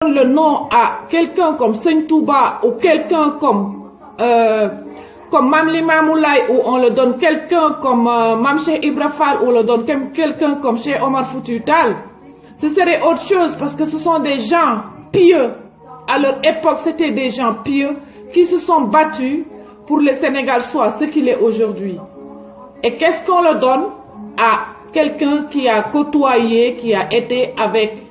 le nom à quelqu'un comme Seigne Touba ou quelqu'un comme Mame Limamou Laye, ou on le donne quelqu'un comme Mame Cheikh Ibra Fall, ou on le donne quelqu'un comme Cheikh Omar Foutiyou Tall, ce serait autre chose, parce que ce sont des gens pieux. À leur époque, c'était des gens pieux qui se sont battus pour que le Sénégal soit ce qu'il est aujourd'hui. Et qu'est-ce qu'on le donne à quelqu'un qui a côtoyé, qui a été avec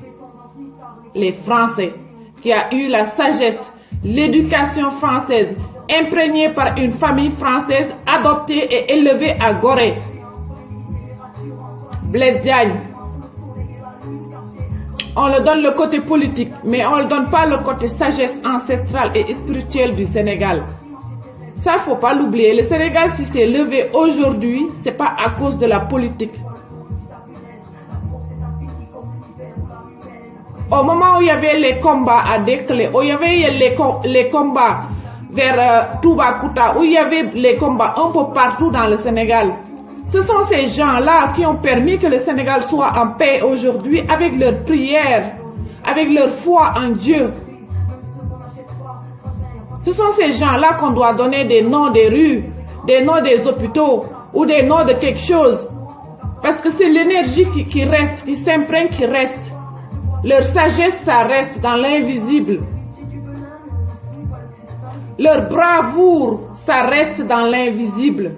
les Français, qui a eu la sagesse, l'éducation française, imprégnée par une famille française, adoptée et élevée à Gorée. Blaise Diagne. On le donne le côté politique, mais on ne le donne pas le côté sagesse ancestrale et spirituelle du Sénégal. Ça, il ne faut pas l'oublier. Le Sénégal, si c'est levé aujourd'hui, ce n'est pas à cause de la politique. Au moment où il y avait les combats à Derklé, où il y avait les combats vers Toubacouta, où il y avait les combats un peu partout dans le Sénégal, ce sont ces gens-là qui ont permis que le Sénégal soit en paix aujourd'hui avec leurs prières, avec leur foi en Dieu. Ce sont ces gens-là qu'on doit donner des noms des rues, des noms des hôpitaux ou des noms de quelque chose. Parce que c'est l'énergie qui reste, qui s'imprègne, qui reste. Leur sagesse, ça reste dans l'invisible. Leur bravoure, ça reste dans l'invisible.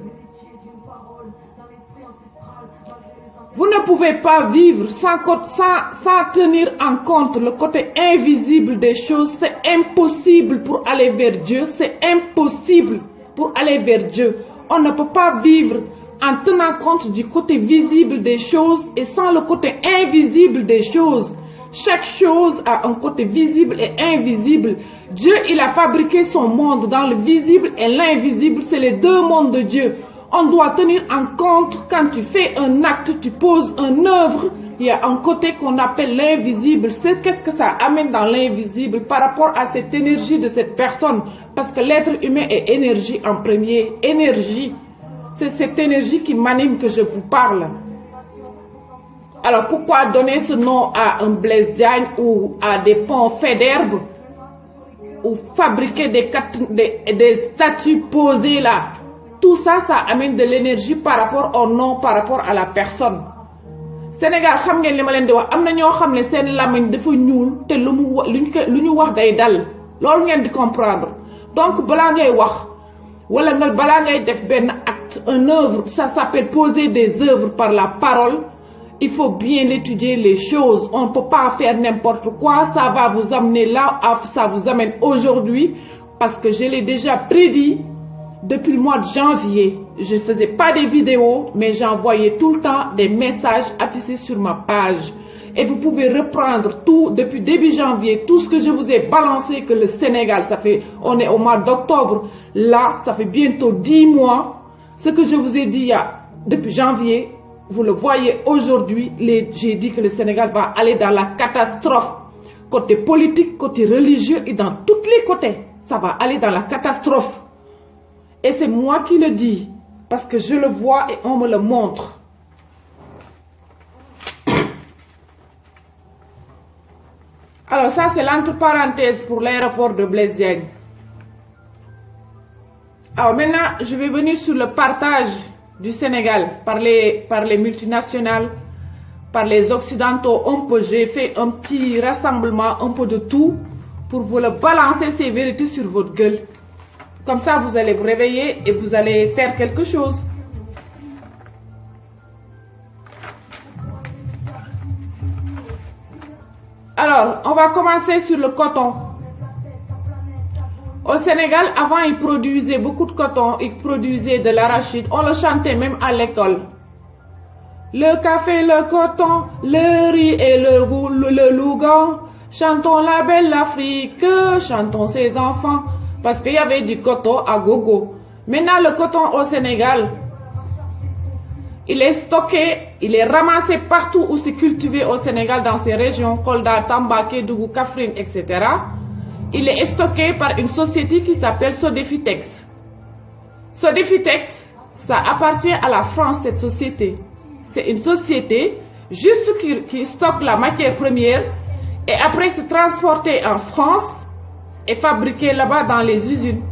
Vous ne pouvez pas vivre sans tenir en compte le côté invisible des choses. C'est impossible pour aller vers Dieu. C'est impossible pour aller vers Dieu. On ne peut pas vivre en tenant compte du côté visible des choses et sans le côté invisible des choses. Chaque chose a un côté visible et invisible. Dieu, il a fabriqué son monde dans le visible et l'invisible. C'est les deux mondes de Dieu. On doit tenir en compte quand tu fais un acte, tu poses une œuvre. Il y a un côté qu'on appelle l'invisible. Qu'est-ce que ça amène dans l'invisible par rapport à cette énergie de cette personne? Parce que l'être humain est énergie en premier. Énergie. C'est cette énergie qui m'anime que je vous parle. Alors pourquoi donner ce nom à un Blaise Diagne ou à des ponts faits d'herbe ou fabriquer des statues posées là? Tout ça, ça amène de l'énergie par rapport au nom, par rapport à la personne. Sénégal, xam ngeen li ma leen di wax, am na ñoo xam ne seen làmmiñ dafa ñuul te lu ñu wax day dal. Loolu ngeen di comprendre. Donc balaa ngay wax wala nga balaa ngay def benn acte, une œuvre, ça s'appelle poser des œuvres par la parole. Il faut bien étudier les choses. On ne peut pas faire n'importe quoi. Ça va vous amener là, ça vous amène aujourd'hui. Parce que je l'ai déjà prédit depuis le mois de janvier. Je ne faisais pas des vidéos, mais j'envoyais tout le temps des messages affichés sur ma page. Et vous pouvez reprendre tout depuis début janvier, tout ce que je vous ai balancé, que le Sénégal, ça fait, on est au mois d'octobre. Là, ça fait bientôt 10 mois. Ce que je vous ai dit depuis janvier, vous le voyez aujourd'hui, j'ai dit que le Sénégal va aller dans la catastrophe. Côté politique, côté religieux et dans tous les côtés. Ça va aller dans la catastrophe. Et c'est moi qui le dis. Parce que je le vois et on me le montre. Alors ça, c'est l'entre-parenthèse pour l'aéroport de Blaise Diagne. Alors maintenant, je vais venir sur le partage du Sénégal par les multinationales, par les occidentaux. J'ai fait un petit rassemblement, un peu de tout, pour vous le balancer ces vérités sur votre gueule. Comme ça, vous allez vous réveiller et vous allez faire quelque chose. Alors, on va commencer sur le coton. Au Sénégal, avant, ils produisaient beaucoup de coton, ils produisaient de l'arachide. On le chantait même à l'école. Le café, le coton, le riz et le lougon. Chantons la belle Afrique, chantons ses enfants. Parce qu'il y avait du coton à gogo. Maintenant, le coton au Sénégal, il est stocké, il est ramassé partout où c'est cultivé au Sénégal, dans ces régions, Kolda, Tamba, Kédougou, Kaffrine, etc. Il est stocké par une société qui s'appelle Sodefitex. Sodefitex, ça appartient à la France, cette société. C'est une société juste qui stocke la matière première et après c'est transporté en France et fabriqué là-bas dans les usines.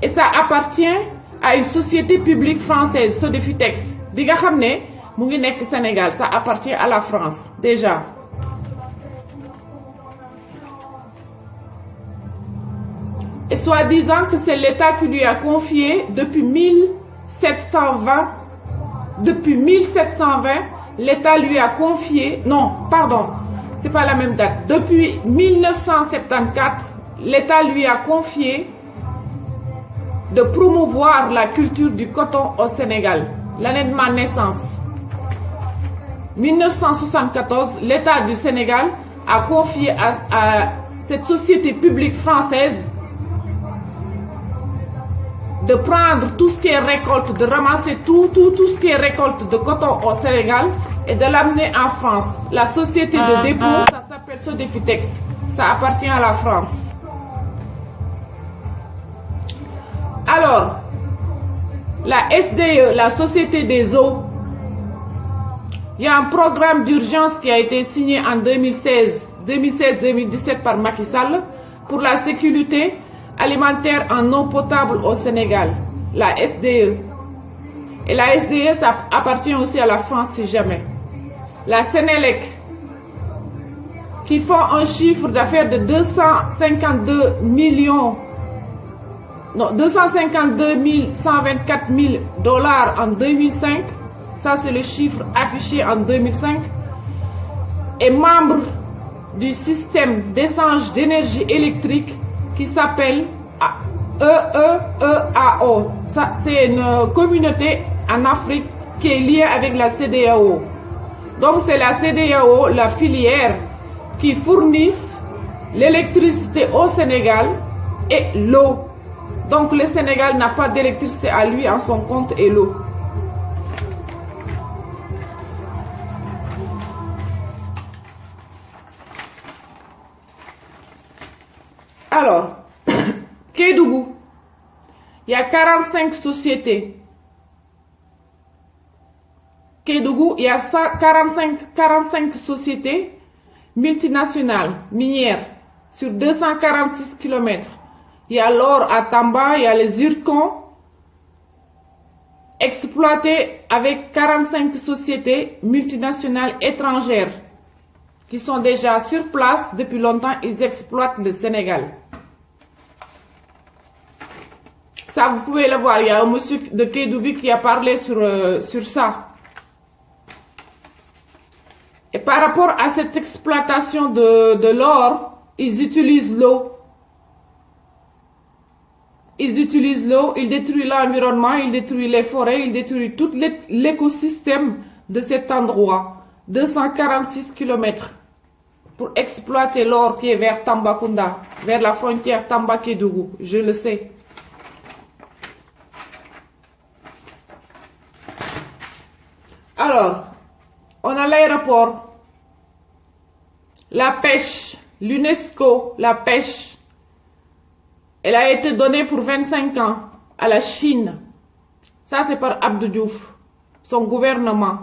Et ça appartient à une société publique française, Sodefitex. Bi nga xam ne mu ngi nekk Sénégal, ça appartient à la France déjà. Et soi-disant que c'est l'État qui lui a confié depuis 1720, l'État lui a confié, non, pardon, c'est pas la même date, depuis 1974, l'État lui a confié de promouvoir la culture du coton au Sénégal, l'année de ma naissance. 1974, l'État du Sénégal a confié à cette société publique française de prendre tout ce qui est récolte, de ramasser tout ce qui est récolte de coton au Sénégal et de l'amener en France. La société de dépôt, ça s'appelle Sodefitex. Ça appartient à la France. Alors, la SDE, la Société des eaux, il y a un programme d'urgence qui a été signé en 2016-2017 par Macky Sall pour la sécurité alimentaire en eau potable au Sénégal, la SDE. Et la SDE, ça appartient aussi à la France si jamais. La Sénélec, qui font un chiffre d'affaires de 252 124 000 dollars en 2005, ça c'est le chiffre affiché en 2005, est membre du système d'échange d'énergie électrique qui s'appelle EEEAO. Ça, c'est une communauté en Afrique qui est liée avec la CEDEAO. Donc c'est la CEDEAO, la filière, qui fournit l'électricité au Sénégal et l'eau. Donc le Sénégal n'a pas d'électricité à lui en son compte et l'eau. Alors, Kédougou, il y a 45 sociétés. Kédougou, il y a 45 sociétés multinationales minières sur 246 km. Il y a l'or à Tamba, il y a les zircons exploités avec 45 sociétés multinationales étrangères qui sont déjà sur place depuis longtemps. Ils exploitent le Sénégal. Ça, vous pouvez le voir, il y a un monsieur de Kédougou qui a parlé sur ça. Et par rapport à cette exploitation de l'or, ils utilisent l'eau. Ils utilisent l'eau, ils détruisent l'environnement, ils détruisent les forêts, ils détruisent tout l'écosystème de cet endroit. 246 km pour exploiter l'or qui est vers Tambacounda, vers la frontière Tamba-Kédougou, je le sais. Alors, on a l'aéroport, la pêche, l'UNESCO, la pêche, elle a été donnée pour 25 ans à la Chine. Ça, c'est par Abdou Diouf, son gouvernement.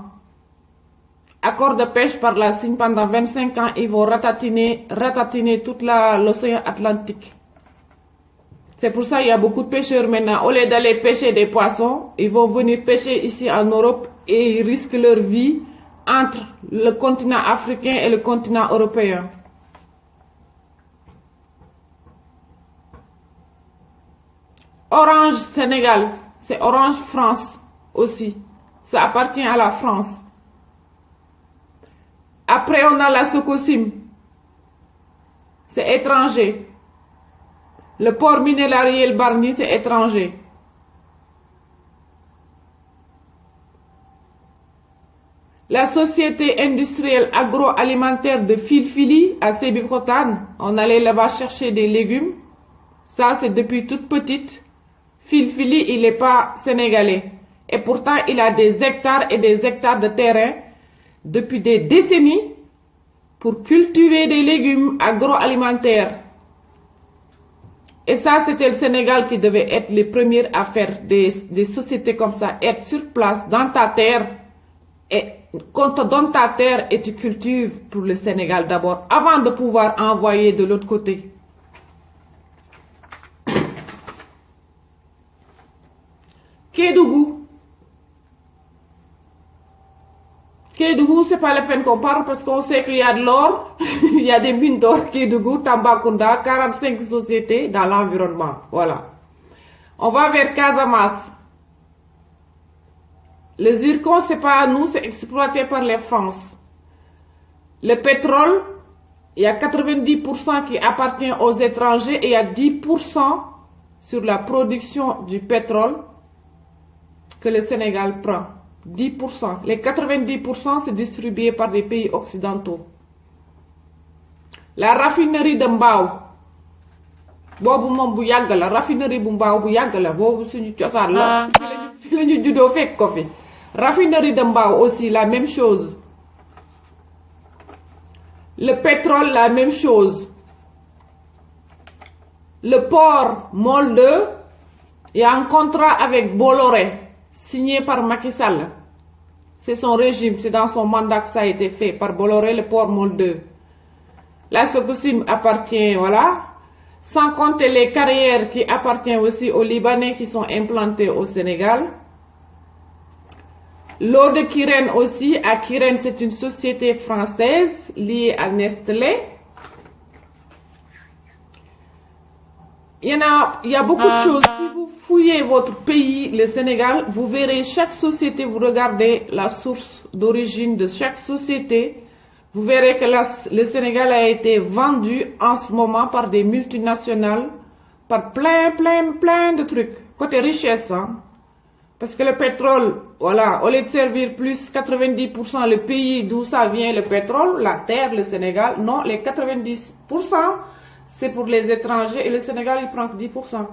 Accord de pêche par la Chine pendant 25 ans, ils vont ratatiner toute l'océan Atlantique. C'est pour ça qu'il y a beaucoup de pêcheurs maintenant. Au lieu d'aller pêcher des poissons, ils vont venir pêcher ici en Europe et ils risquent leur vie entre le continent africain et le continent européen. Orange Sénégal, c'est Orange France aussi. Ça appartient à la France. Après, on a la Socosim. C'est étranger. Le port minéralier Bargny, c'est étranger. La société industrielle agroalimentaire de Filfili à Sébikotane, on allait là-bas chercher des légumes. Ça, c'est depuis toute petite. Filfili, il n'est pas sénégalais. Et pourtant, il a des hectares et des hectares de terrain depuis des décennies pour cultiver des légumes agroalimentaires. Et ça, c'était le Sénégal qui devait être les premiers à faire des sociétés comme ça, être sur place, dans ta terre, et qu'on te donne ta terre et tu cultives pour le Sénégal d'abord, avant de pouvoir envoyer de l'autre côté. Kédougou. Kédougou, c'est pas la peine qu'on parle parce qu'on sait qu'il y a de l'or, il y a des mines d'or, Kédougou, Tambacounda, 45 sociétés dans l'environnement. Voilà. On va vers Casamance. Le zircon, c'est pas à nous, c'est exploité par les France. Le pétrole, il y a 90% qui appartient aux étrangers et il y a 10% sur la production du pétrole que le Sénégal prend. 10%. Les 90% c'est distribué par des pays occidentaux. La raffinerie de Mbao. Bobu mom bu yàgg la raffinerie bu Mbao bu yàgg la bobu suñu cosaan la. Fi lañu juddoo fekk ko fi. Raffinerie de Mbao aussi la même chose. Le pétrole la même chose. Le port Molde, il y a un contrat avec Bolloré signé par Macky Sall. C'est son régime, c'est dans son mandat que ça a été fait par Bolloré, le port Molde. La Sococim appartient, voilà. Sans compter les carrières qui appartiennent aussi aux Libanais qui sont implantés au Sénégal. L'eau de Kirène aussi, à Kirène, c'est une société française liée à Nestlé. Il y a beaucoup de choses. Si vous fouillez votre pays, le Sénégal, vous verrez chaque société, vous regardez la source d'origine de chaque société. Vous verrez que le Sénégal a été vendu en ce moment par des multinationales, par plein de trucs. Côté richesse, hein. Parce que le pétrole, voilà, au lieu de servir plus 90% le pays d'où ça vient le pétrole, la terre, le Sénégal, non, les 90%, c'est pour les étrangers et le Sénégal, il prend que 10%.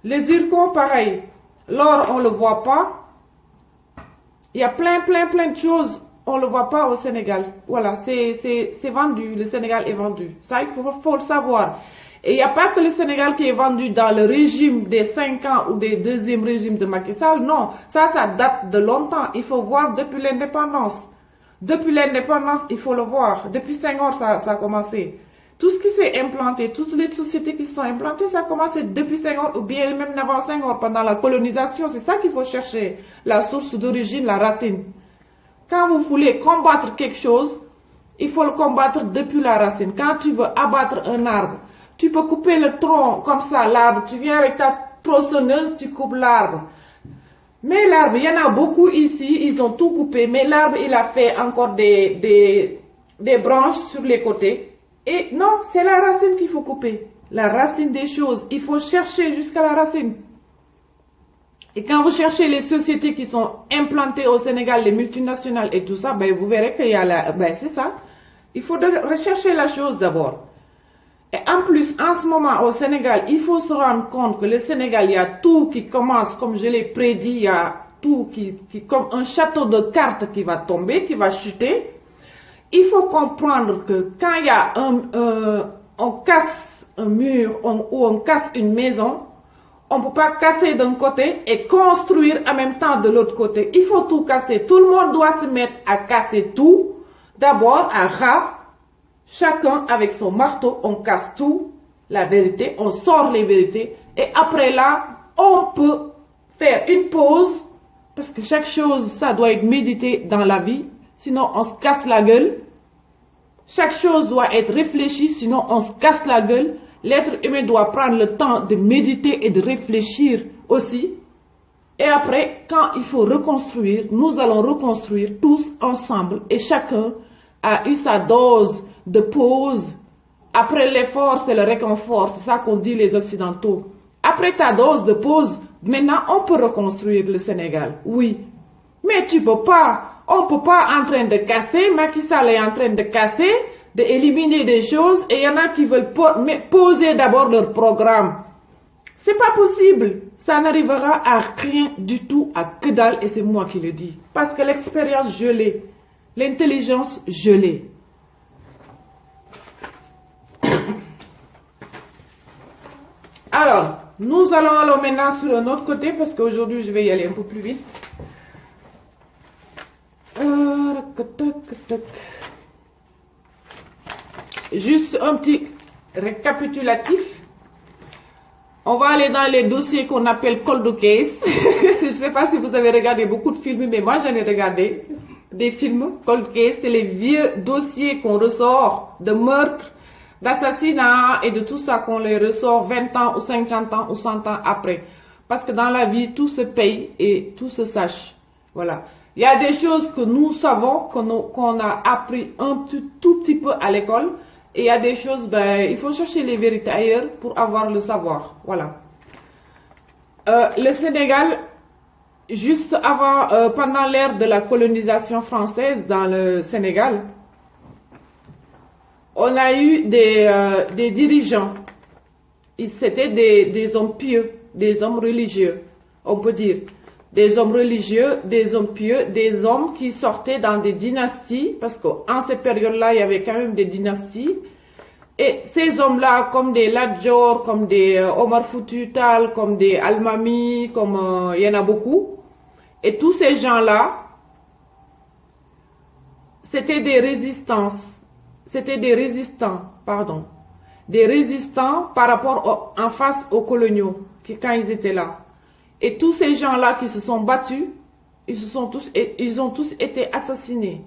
Les zircons, pareil. L'or, on ne le voit pas. Il y a plein de choses, on ne le voit pas au Sénégal. Voilà, c'est vendu, le Sénégal est vendu. Ça, il faut le savoir. Et il n'y a pas que le Sénégal qui est vendu dans le régime des 5 ans ou des deuxième régime de Macky Sall. Non, ça date de longtemps. Il faut voir depuis l'indépendance. Depuis l'indépendance, il faut le voir. Depuis 5 ans, ça a commencé. Tout ce qui s'est implanté, toutes les sociétés qui se sont implantées, ça a commencé depuis 5 ans ou bien même avant 5 ans, pendant la colonisation. C'est ça qu'il faut chercher, la source d'origine, la racine. Quand vous voulez combattre quelque chose, il faut le combattre depuis la racine. Quand tu veux abattre un arbre, tu peux couper le tronc comme ça, l'arbre. Tu viens avec ta tronçonneuse, tu coupes l'arbre. Mais l'arbre, il y en a beaucoup ici, ils ont tout coupé. Mais l'arbre, il a fait encore des branches sur les côtés. Et non, c'est la racine qu'il faut couper. La racine des choses. Il faut chercher jusqu'à la racine. Et quand vous cherchez les sociétés qui sont implantées au Sénégal, les multinationales et tout ça, ben vous verrez qu'il y a la... Ben c'est ça. Il faut rechercher la chose d'abord. Et en plus, en ce moment au Sénégal, il faut se rendre compte que le Sénégal, il y a tout qui commence, comme je l'ai prédit, il y a tout qui comme un château de cartes qui va tomber, qui va chuter. Il faut comprendre que quand il y a on casse un mur ou on casse une maison, on ne peut pas casser d'un côté et construire en même temps de l'autre côté. Il faut tout casser. Tout le monde doit se mettre à casser tout. D'abord, à ras. Chacun avec son marteau, on casse tout, la vérité, on sort les vérités. Et après là, on peut faire une pause. Parce que chaque chose, ça doit être médité dans la vie. Sinon, on se casse la gueule. Chaque chose doit être réfléchie, sinon on se casse la gueule. L'être humain doit prendre le temps de méditer et de réfléchir aussi. Et après, quand il faut reconstruire, nous allons reconstruire tous ensemble. Et chacun a eu sa dose de pause. Après l'effort, c'est le réconfort. C'est ça qu'on dit les Occidentaux. Après ta dose de pause, maintenant on peut reconstruire le Sénégal. Oui. Mais tu peux pas. On ne peut pas en train de casser. Macky Sall est en train de casser, d'éliminer des choses. Et il y en a qui veulent poser d'abord leur programme. C'est pas possible. Ça n'arrivera à rien du tout, à que dalle. Et c'est moi qui le dis. Parce que l'expérience, je l'ai. L'intelligence, je l'ai. Alors, nous allons aller maintenant sur un autre côté. Parce qu'aujourd'hui, je vais y aller un peu plus vite. juste un petit récapitulatif. On va aller dans les dossiers qu'on appelle cold case. Je ne sais pas si vous avez regardé beaucoup de films, mais moi j'en ai regardé des films. Cold case, c'est les vieux dossiers qu'on ressort de meurtre, d'assassinat et de tout ça qu'on les ressort 20 ans ou 50 ans ou 100 ans après. Parce que dans la vie, tout se paye et tout se sache. Voilà. Il y a des choses que nous savons, qu'on a appris tout petit peu à l'école. Et il y a des choses, ben, il faut chercher les vérités ailleurs pour avoir le savoir. Voilà. Le Sénégal, juste avant, pendant l'ère de la colonisation française dans le Sénégal, on a eu des dirigeants. C'était des hommes pieux, des hommes religieux, on peut dire. Des hommes religieux, des hommes pieux, des hommes qui sortaient dans des dynasties, parce qu'en cette période-là, il y avait quand même des dynasties. Et ces hommes-là, comme des Lat Dior, comme des Omar Foutiyou Tall, comme des Almami, comme il y en a beaucoup. Et tous ces gens-là, c'était des résistances. C'était des résistants, pardon. Des résistants par rapport en face aux coloniaux, quand ils étaient là. Et tous ces gens-là qui se sont battus, ils ont tous été assassinés.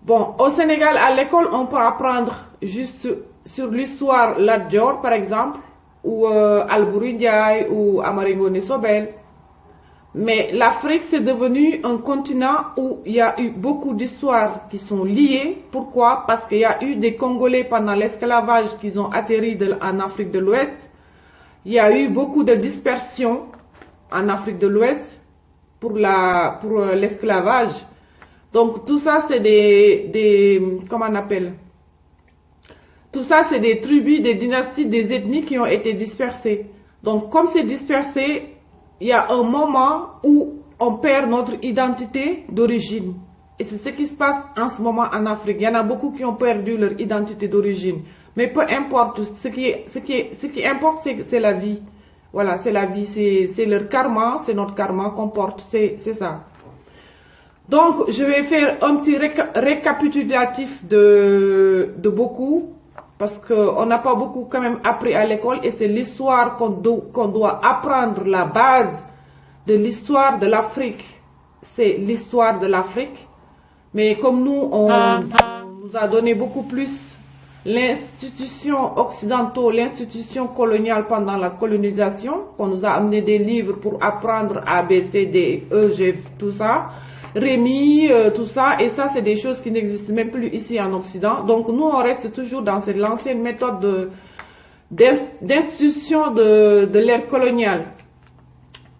Bon, au Sénégal, à l'école, on peut apprendre juste sur l'histoire Lat Dior, par exemple, ou Alboury Ndiaye, ou Amari Ngoné Sobel. Mais l'Afrique, c'est devenu un continent où il y a eu beaucoup d'histoires qui sont liées. Pourquoi? Parce qu'il y a eu des Congolais pendant l'esclavage qui ont atterri en Afrique de l'Ouest. Il y a eu beaucoup de dispersion en Afrique de l'Ouest pour l'esclavage. Donc tout ça, c'est comment on appelle? Tout ça, c'est des tribus, des dynasties, des ethnies qui ont été dispersées. Donc comme c'est dispersé, il y a un moment où on perd notre identité d'origine. Et c'est ce qui se passe en ce moment en Afrique. Il y en a beaucoup qui ont perdu leur identité d'origine. Mais peu importe, ce qui importe, c'est la vie. Voilà, c'est la vie, c'est leur karma, c'est notre karma qu'on porte, c'est ça. Donc, je vais faire un petit récapitulatif de beaucoup, parce qu'on n'a pas beaucoup quand même appris à l'école, et c'est l'histoire qu'on doit apprendre, la base de l'histoire de l'Afrique. C'est l'histoire de l'Afrique. Mais comme nous, on nous a donné beaucoup plus l'institution occidentale, l'institution coloniale pendant la colonisation, qu'on nous a amené des livres pour apprendre A, B, C, D, E, G, tout ça, Rémi, tout ça, et ça c'est des choses qui n'existent même plus ici en Occident. Donc nous on reste toujours dans l'ancienne méthode d'institution de l'ère coloniale.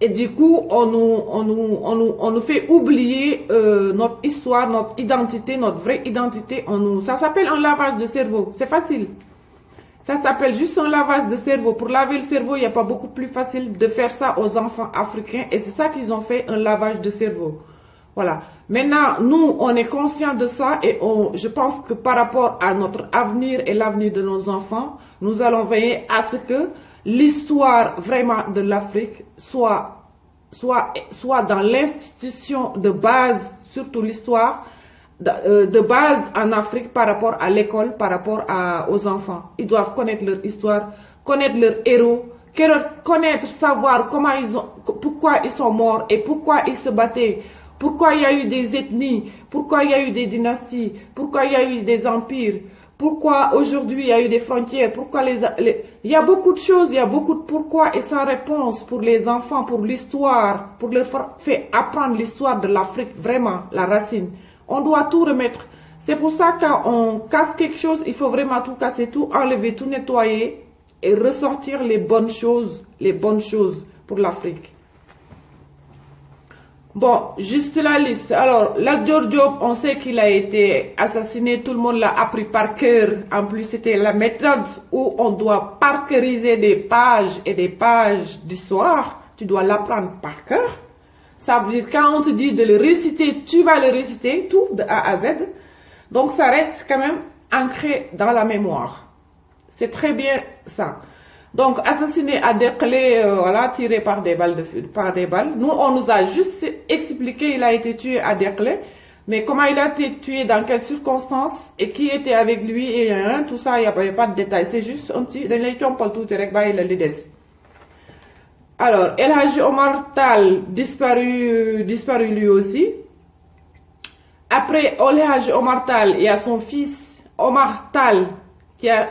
Et du coup, on nous fait oublier notre histoire, notre identité, notre vraie identité. Ça s'appelle un lavage de cerveau. C'est facile. Ça s'appelle juste un lavage de cerveau. Pour laver le cerveau, il n'y a pas beaucoup plus facile de faire ça aux enfants africains. Et c'est ça qu'ils ont fait, un lavage de cerveau. Voilà. Maintenant, nous, on est conscients de ça et je pense que par rapport à notre avenir et l'avenir de nos enfants, nous allons veiller à ce que l'histoire vraiment de l'Afrique soit dans l'institution de base, surtout l'histoire de base en Afrique par rapport à l'école, par rapport aux enfants. Ils doivent connaître leur histoire, connaître leurs héros, connaître, savoir pourquoi ils sont morts et pourquoi ils se battaient. Pourquoi il y a eu des ethnies, pourquoi il y a eu des dynasties, pourquoi il y a eu des empires, pourquoi aujourd'hui il y a eu des frontières, pourquoi il y a beaucoup de choses, il y a beaucoup de pourquoi et sans réponse pour les enfants, pour l'histoire, pour leur faire apprendre l'histoire de l'Afrique, vraiment, la racine. On doit tout remettre. C'est pour ça que quand on casse quelque chose, il faut vraiment tout casser, tout enlever, tout nettoyer et ressortir les bonnes choses pour l'Afrique. Bon, juste la liste. Alors, Lat Dior Diop, on sait qu'il a été assassiné. Tout le monde l'a appris par cœur. En plus, c'était la méthode où on doit parcœuriser des pages et des pages d'histoire. Tu dois l'apprendre par cœur. Ça veut dire, quand on te dit de le réciter, tu vas le réciter, tout de A à Z. Donc, ça reste quand même ancré dans la mémoire. C'est très bien ça. Donc, assassiné à Derklé, voilà, tiré par des balles. Nous, on nous a juste expliqué, il a été tué à Derklé. Mais comment il a été tué, dans quelles circonstances, et qui était avec lui, et tout ça, il n'y a pas de détails. C'est juste un petit... Alors, El Hadji Omar Tal, disparu lui aussi. Après El Hadji Omar Tal, il y a son fils Omar Tal qui a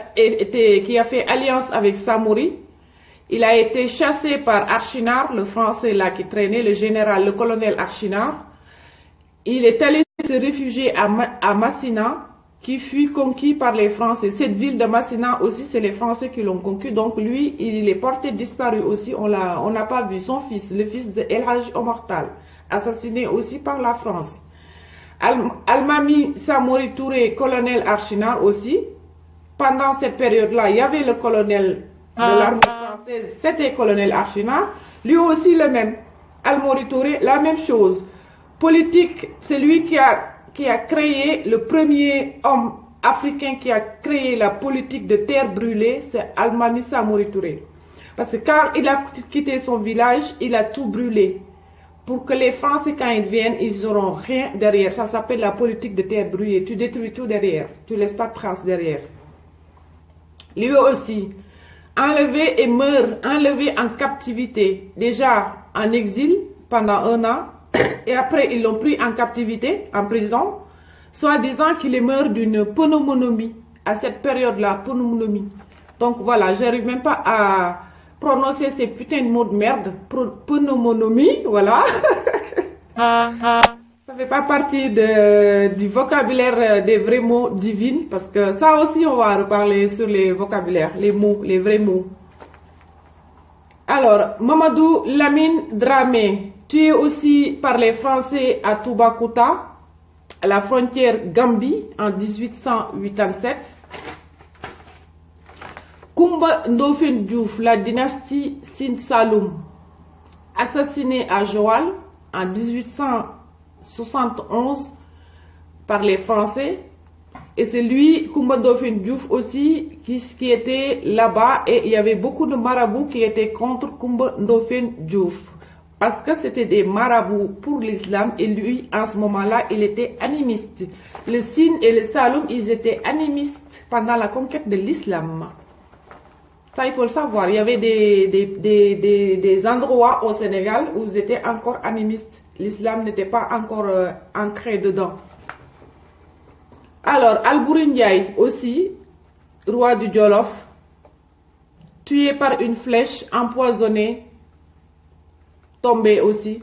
fait alliance avec Samori. Il a été chassé par Archinard, le français là qui traînait, le colonel Archinard. Il est allé se réfugier à Massina, qui fut conquis par les Français. Cette ville de Massina aussi, c'est les Français qui l'ont conquis. Donc lui, il est porté disparu aussi. On n'a pas vu son fils, le fils de El Hadji Omar Tal, assassiné aussi par la France. Almami Samori Touré, colonel Archinard aussi. Pendant cette période-là, il y avait le colonel de l'armée française, c'était colonel Archinard. Lui aussi le même. Almori Touré, la même chose. Politique, c'est lui qui a créé le premier homme africain qui a créé la politique de terre brûlée, c'est Almami Samori Touré. Parce que quand il a quitté son village, il a tout brûlé. Pour que les Français, quand ils viennent, ils n'auront rien derrière. Ça s'appelle la politique de terre brûlée. Tu détruis tout derrière. Tu ne laisses pas de traces derrière. Lui aussi, enlevé et meurt, enlevé en captivité. Déjà en exil pendant 1 an. Et après, ils l'ont pris en captivité, en prison, soi-disant qu'il est mort d'une pneumonie. À cette période-là, pneumonie. Donc voilà, j'arrive même pas à prononcer ces putains de mots de merde. Pneumonie, voilà. Ça fait pas partie du vocabulaire des vrais mots divins, parce que ça aussi, on va reparler sur les vocabulaires, les mots, les vrais mots. Alors, Mamadou Lamine Dramé, tué aussi par les Français à Toubacouta, à la frontière Gambie, en 1887. Koumba Ndofène Diouf, la dynastie Sine Saloum, assassiné à Joal en 1871 par les Français. Et c'est lui, Koumba Ndofène Diouf aussi, qui était là-bas. Et il y avait beaucoup de marabouts qui étaient contre Koumba Ndofène Diouf. Parce que c'était des marabouts pour l'islam. Et lui, en ce moment-là, il était animiste. Le Sine et le Saloum, ils étaient animistes pendant la conquête de l'islam. Ça, il faut le savoir. Il y avait des endroits au Sénégal où ils étaient encore animistes. L'islam n'était pas encore ancré dedans. Alors, Albouri Ndiaye aussi, roi du Djolof, tué par une flèche, empoisonné, tombé aussi.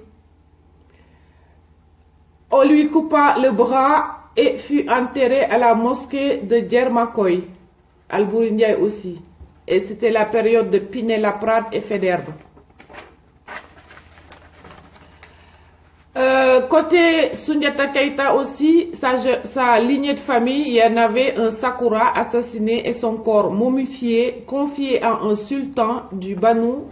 On lui coupa le bras et fut enterré à la mosquée de Djermakoy. Albouri Ndiaye aussi. Et c'était la période de Pinet-Laprade et Faidherbe. Côté Soundiata Keïta aussi, sa lignée de famille, il y en avait un Sakura assassiné et son corps momifié, confié à un sultan du Banou.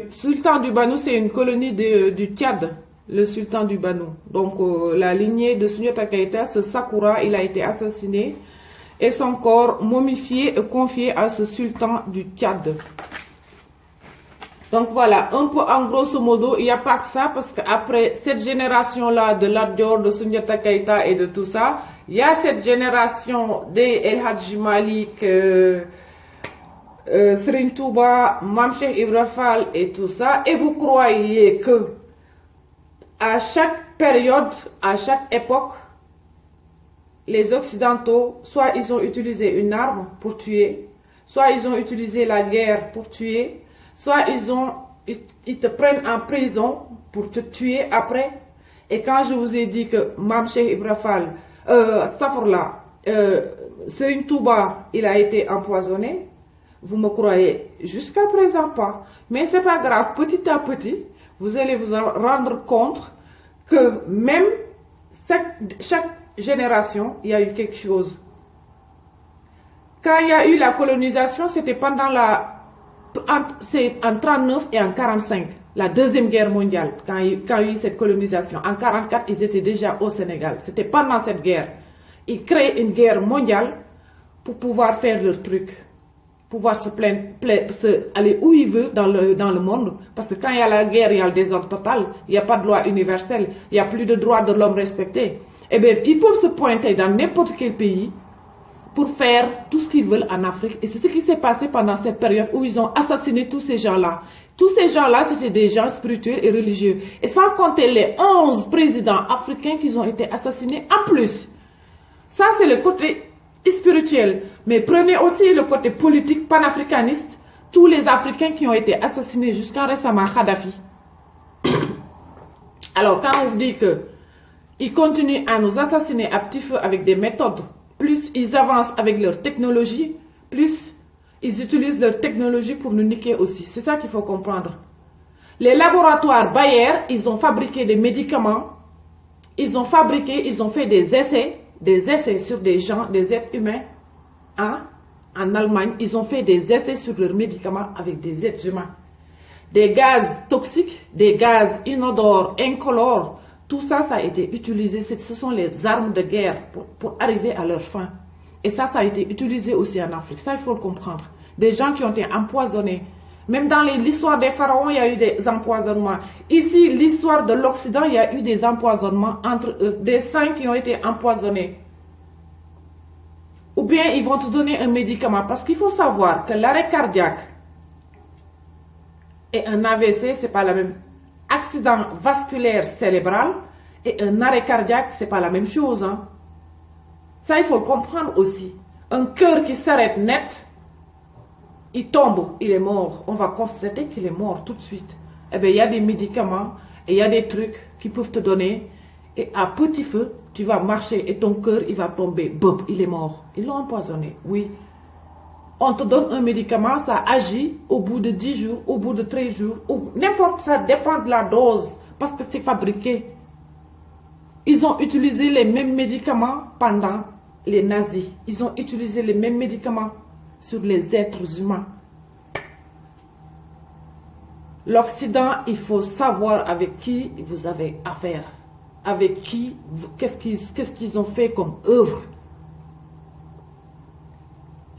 Sultan du Banou, c'est une colonie du Tchad, le sultan du Banou. Donc la lignée de Soundiata Keïta, ce Sakura, il a été assassiné et son corps momifié et confié à ce sultan du Tchad. Donc voilà, un peu en grosso modo, il n'y a pas que ça, parce qu'après cette génération-là de Lat Dior, de Soundiata Keïta et de tout ça, il y a cette génération des El Hadji Malick, Serigne Touba, Mame Cheikh Ibra Fall et tout ça, et vous croyez que à chaque période, à chaque époque, les Occidentaux, soit ils ont utilisé une arme pour tuer, soit ils ont utilisé la guerre pour tuer, soit ils te prennent en prison pour te tuer après. Et quand je vous ai dit que Mame Cheikh Ibra Fall, Serigne Touba, il a été empoisonné, vous me croyez jusqu'à présent pas. Mais c'est pas grave, petit à petit, vous allez vous rendre compte que même chaque génération, il y a eu quelque chose. Quand il y a eu la colonisation, c'était pendant c'est en 39 et en 45, la deuxième guerre mondiale, quand il y a eu cette colonisation. En 44, ils étaient déjà au Sénégal. C'était pendant cette guerre. Ils créent une guerre mondiale pour pouvoir faire leur truc. pouvoir aller où il veut dans le monde. Parce que quand il y a la guerre, il y a le désordre total, il n'y a pas de loi universelle, il n'y a plus de droits de l'homme respectés. Eh bien, ils peuvent se pointer dans n'importe quel pays pour faire tout ce qu'ils veulent en Afrique. Et c'est ce qui s'est passé pendant cette période où ils ont assassiné tous ces gens-là. Tous ces gens-là, c'était des gens spirituels et religieux. Et sans compter les 11 présidents africains qui ont été assassinés en plus. Ça, c'est le côté spirituel. Mais prenez aussi le côté politique panafricaniste. Tous les Africains qui ont été assassinés jusqu'à récemment, Kadhafi. Alors, quand on vous dit qu'ils continuent à nous assassiner à petit feu avec des méthodes, plus ils avancent avec leur technologie, plus ils utilisent leur technologie pour nous niquer aussi. C'est ça qu'il faut comprendre. Les laboratoires Bayer, ils ont fabriqué des médicaments. Ils ont fait des essais sur des gens, des êtres humains. Hein? En Allemagne, ils ont fait des essais sur leurs médicaments avec des êtres humains. Des gaz toxiques, des gaz inodores, incolores. Tout ça, ça a été utilisé. Ce sont les armes de guerre pour arriver à leur fin. Et ça a été utilisé aussi en Afrique. Ça, il faut le comprendre. Des gens qui ont été empoisonnés. Même dans l'histoire des pharaons, il y a eu des empoisonnements. Ici, l'histoire de l'Occident, il y a eu des empoisonnements entre eux. Des saints qui ont été empoisonnés. Ou bien, ils vont te donner un médicament. Parce qu'il faut savoir que l'arrêt cardiaque et un AVC, ce n'est pas la même. Accident vasculaire cérébral et un arrêt cardiaque, ce n'est pas la même chose. Hein. Ça, il faut le comprendre aussi. Un cœur qui s'arrête net, il tombe, il est mort. On va constater qu'il est mort tout de suite. Eh bien, il y a des médicaments et il y a des trucs qui peuvent te donner. Et à petit feu, tu vas marcher et ton cœur, il va tomber. Bob, il est mort. Ils l'ont empoisonné, oui. On te donne un médicament, ça agit au bout de 10 jours, au bout de 13 jours, n'importe, ça dépend de la dose, parce que c'est fabriqué. Ils ont utilisé les mêmes médicaments pendant les nazis. Ils ont utilisé les mêmes médicaments sur les êtres humains. L'Occident, il faut savoir avec qui vous avez affaire. Avec qui, qu'est-ce qu'ils ont fait comme œuvre.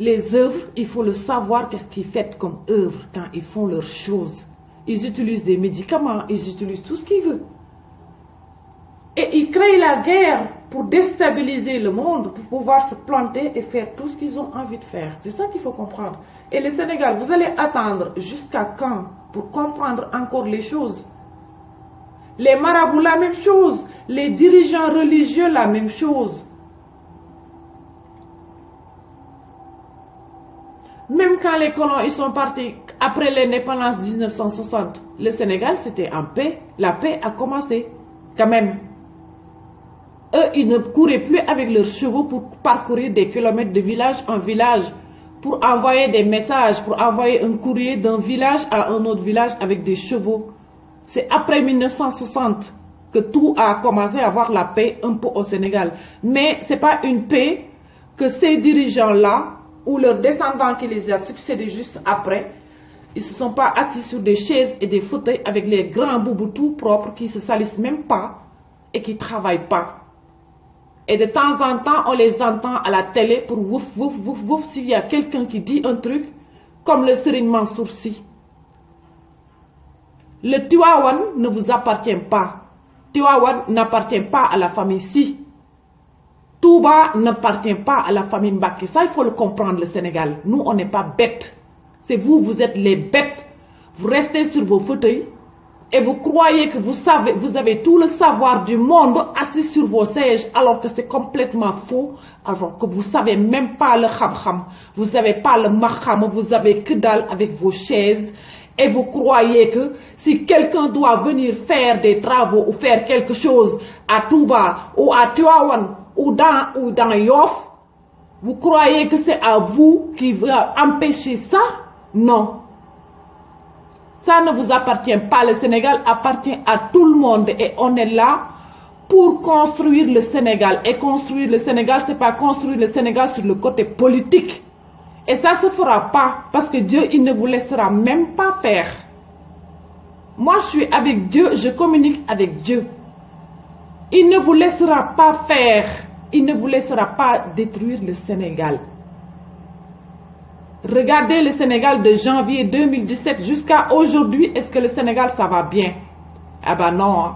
Les œuvres, il faut le savoir qu'est-ce qu'ils font comme œuvre quand ils font leurs choses. Ils utilisent des médicaments, ils utilisent tout ce qu'ils veulent. Et ils créent la guerre pour déstabiliser le monde, pour pouvoir se planter et faire tout ce qu'ils ont envie de faire. C'est ça qu'il faut comprendre. Et le Sénégal, vous allez attendre jusqu'à quand pour comprendre encore les choses? Les marabouts, la même chose. Les dirigeants religieux, la même chose. Même quand les colons ils sont partis après l'indépendance 1960, le Sénégal c'était en paix. La paix a commencé quand même. Eux, ils ne couraient plus avec leurs chevaux pour parcourir des kilomètres de village en village, pour envoyer des messages, pour envoyer un courrier d'un village à un autre village avec des chevaux. C'est après 1960 que tout a commencé à avoir la paix un peu au Sénégal. Mais ce n'est pas une paix que ces dirigeants-là, ou leurs descendants qui les a succédés juste après, ils ne se sont pas assis sur des chaises et des fauteuils avec les grands boubous tout propres qui ne se salissent même pas et qui ne travaillent pas. Et de temps en temps, on les entend à la télé pour wouf, wouf, wouf, wouf, s'il y a quelqu'un qui dit un truc, comme le Serigne Mansour Sy. Le Tivaouane ne vous appartient pas. Tivaouane n'appartient pas à la famille Sy. Touba n'appartient pas à la famille Mbaké. Ça, il faut le comprendre, le Sénégal. Nous, on n'est pas bêtes. C'est vous, vous êtes les bêtes. Vous restez sur vos fauteuils et vous croyez que vous avez tout le savoir du monde assis sur vos sièges, alors que c'est complètement faux, alors que vous ne savez même pas le kham-kham, vous n'avez pas le maham, vous avez que dalle avec vos chaises, et vous croyez que si quelqu'un doit venir faire des travaux ou faire quelque chose à Touba ou à Tivaouane ou dans Yoff, vous croyez que c'est à vous qui va empêcher ça? Non. Ça ne vous appartient pas. Le Sénégal appartient à tout le monde et on est là pour construire le Sénégal. Et construire le Sénégal, ce n'est pas construire le Sénégal sur le côté politique. Et ça ne se fera pas parce que Dieu, il ne vous laissera même pas faire. Moi, je suis avec Dieu, je communique avec Dieu. Il ne vous laissera pas faire. Il ne vous laissera pas détruire le Sénégal. Regardez le Sénégal de janvier 2017 jusqu'à aujourd'hui. Est-ce que le Sénégal, ça va bien? Ah ben non.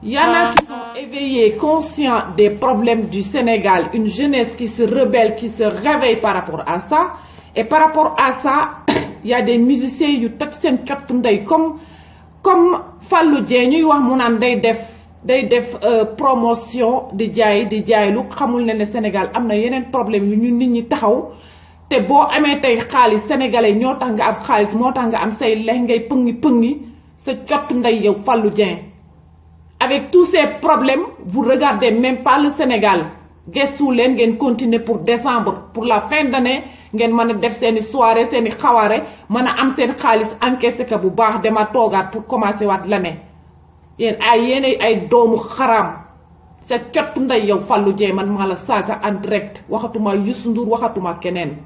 Il y en a qui sont éveillés, conscients des problèmes du Sénégal. Une jeunesse qui se rebelle, qui se réveille par rapport à ça. Et par rapport à ça, il y a des musiciens qui comme Fallou Dieng ñuy wax mu naan day def promotion di jaay lu xamul ne Sénégal am na yeneen problème yu ñun nit ñi taxaw te boo amee tey xaalis sénégalais ñoo tax nga am xaalis moo tax nga am say lex ngay pëngi sa cott ndey yow Fallou Dieng. Avec tous ces problèmes vous regardez même pas le Sénégal gestu leen ngeen continuer pour décembre pour la fin d'année ngeen mën a def seeni soirée seeni xawaare mën a am seen xaalis encaissé ka bu baax dama toogaat pour commencer waat l'année yéen ay doomu xaraam sa cott ndey yow Fallou Dieng man maa la saaga en direct waxatuma Youssou Ndour waxatuma keneen.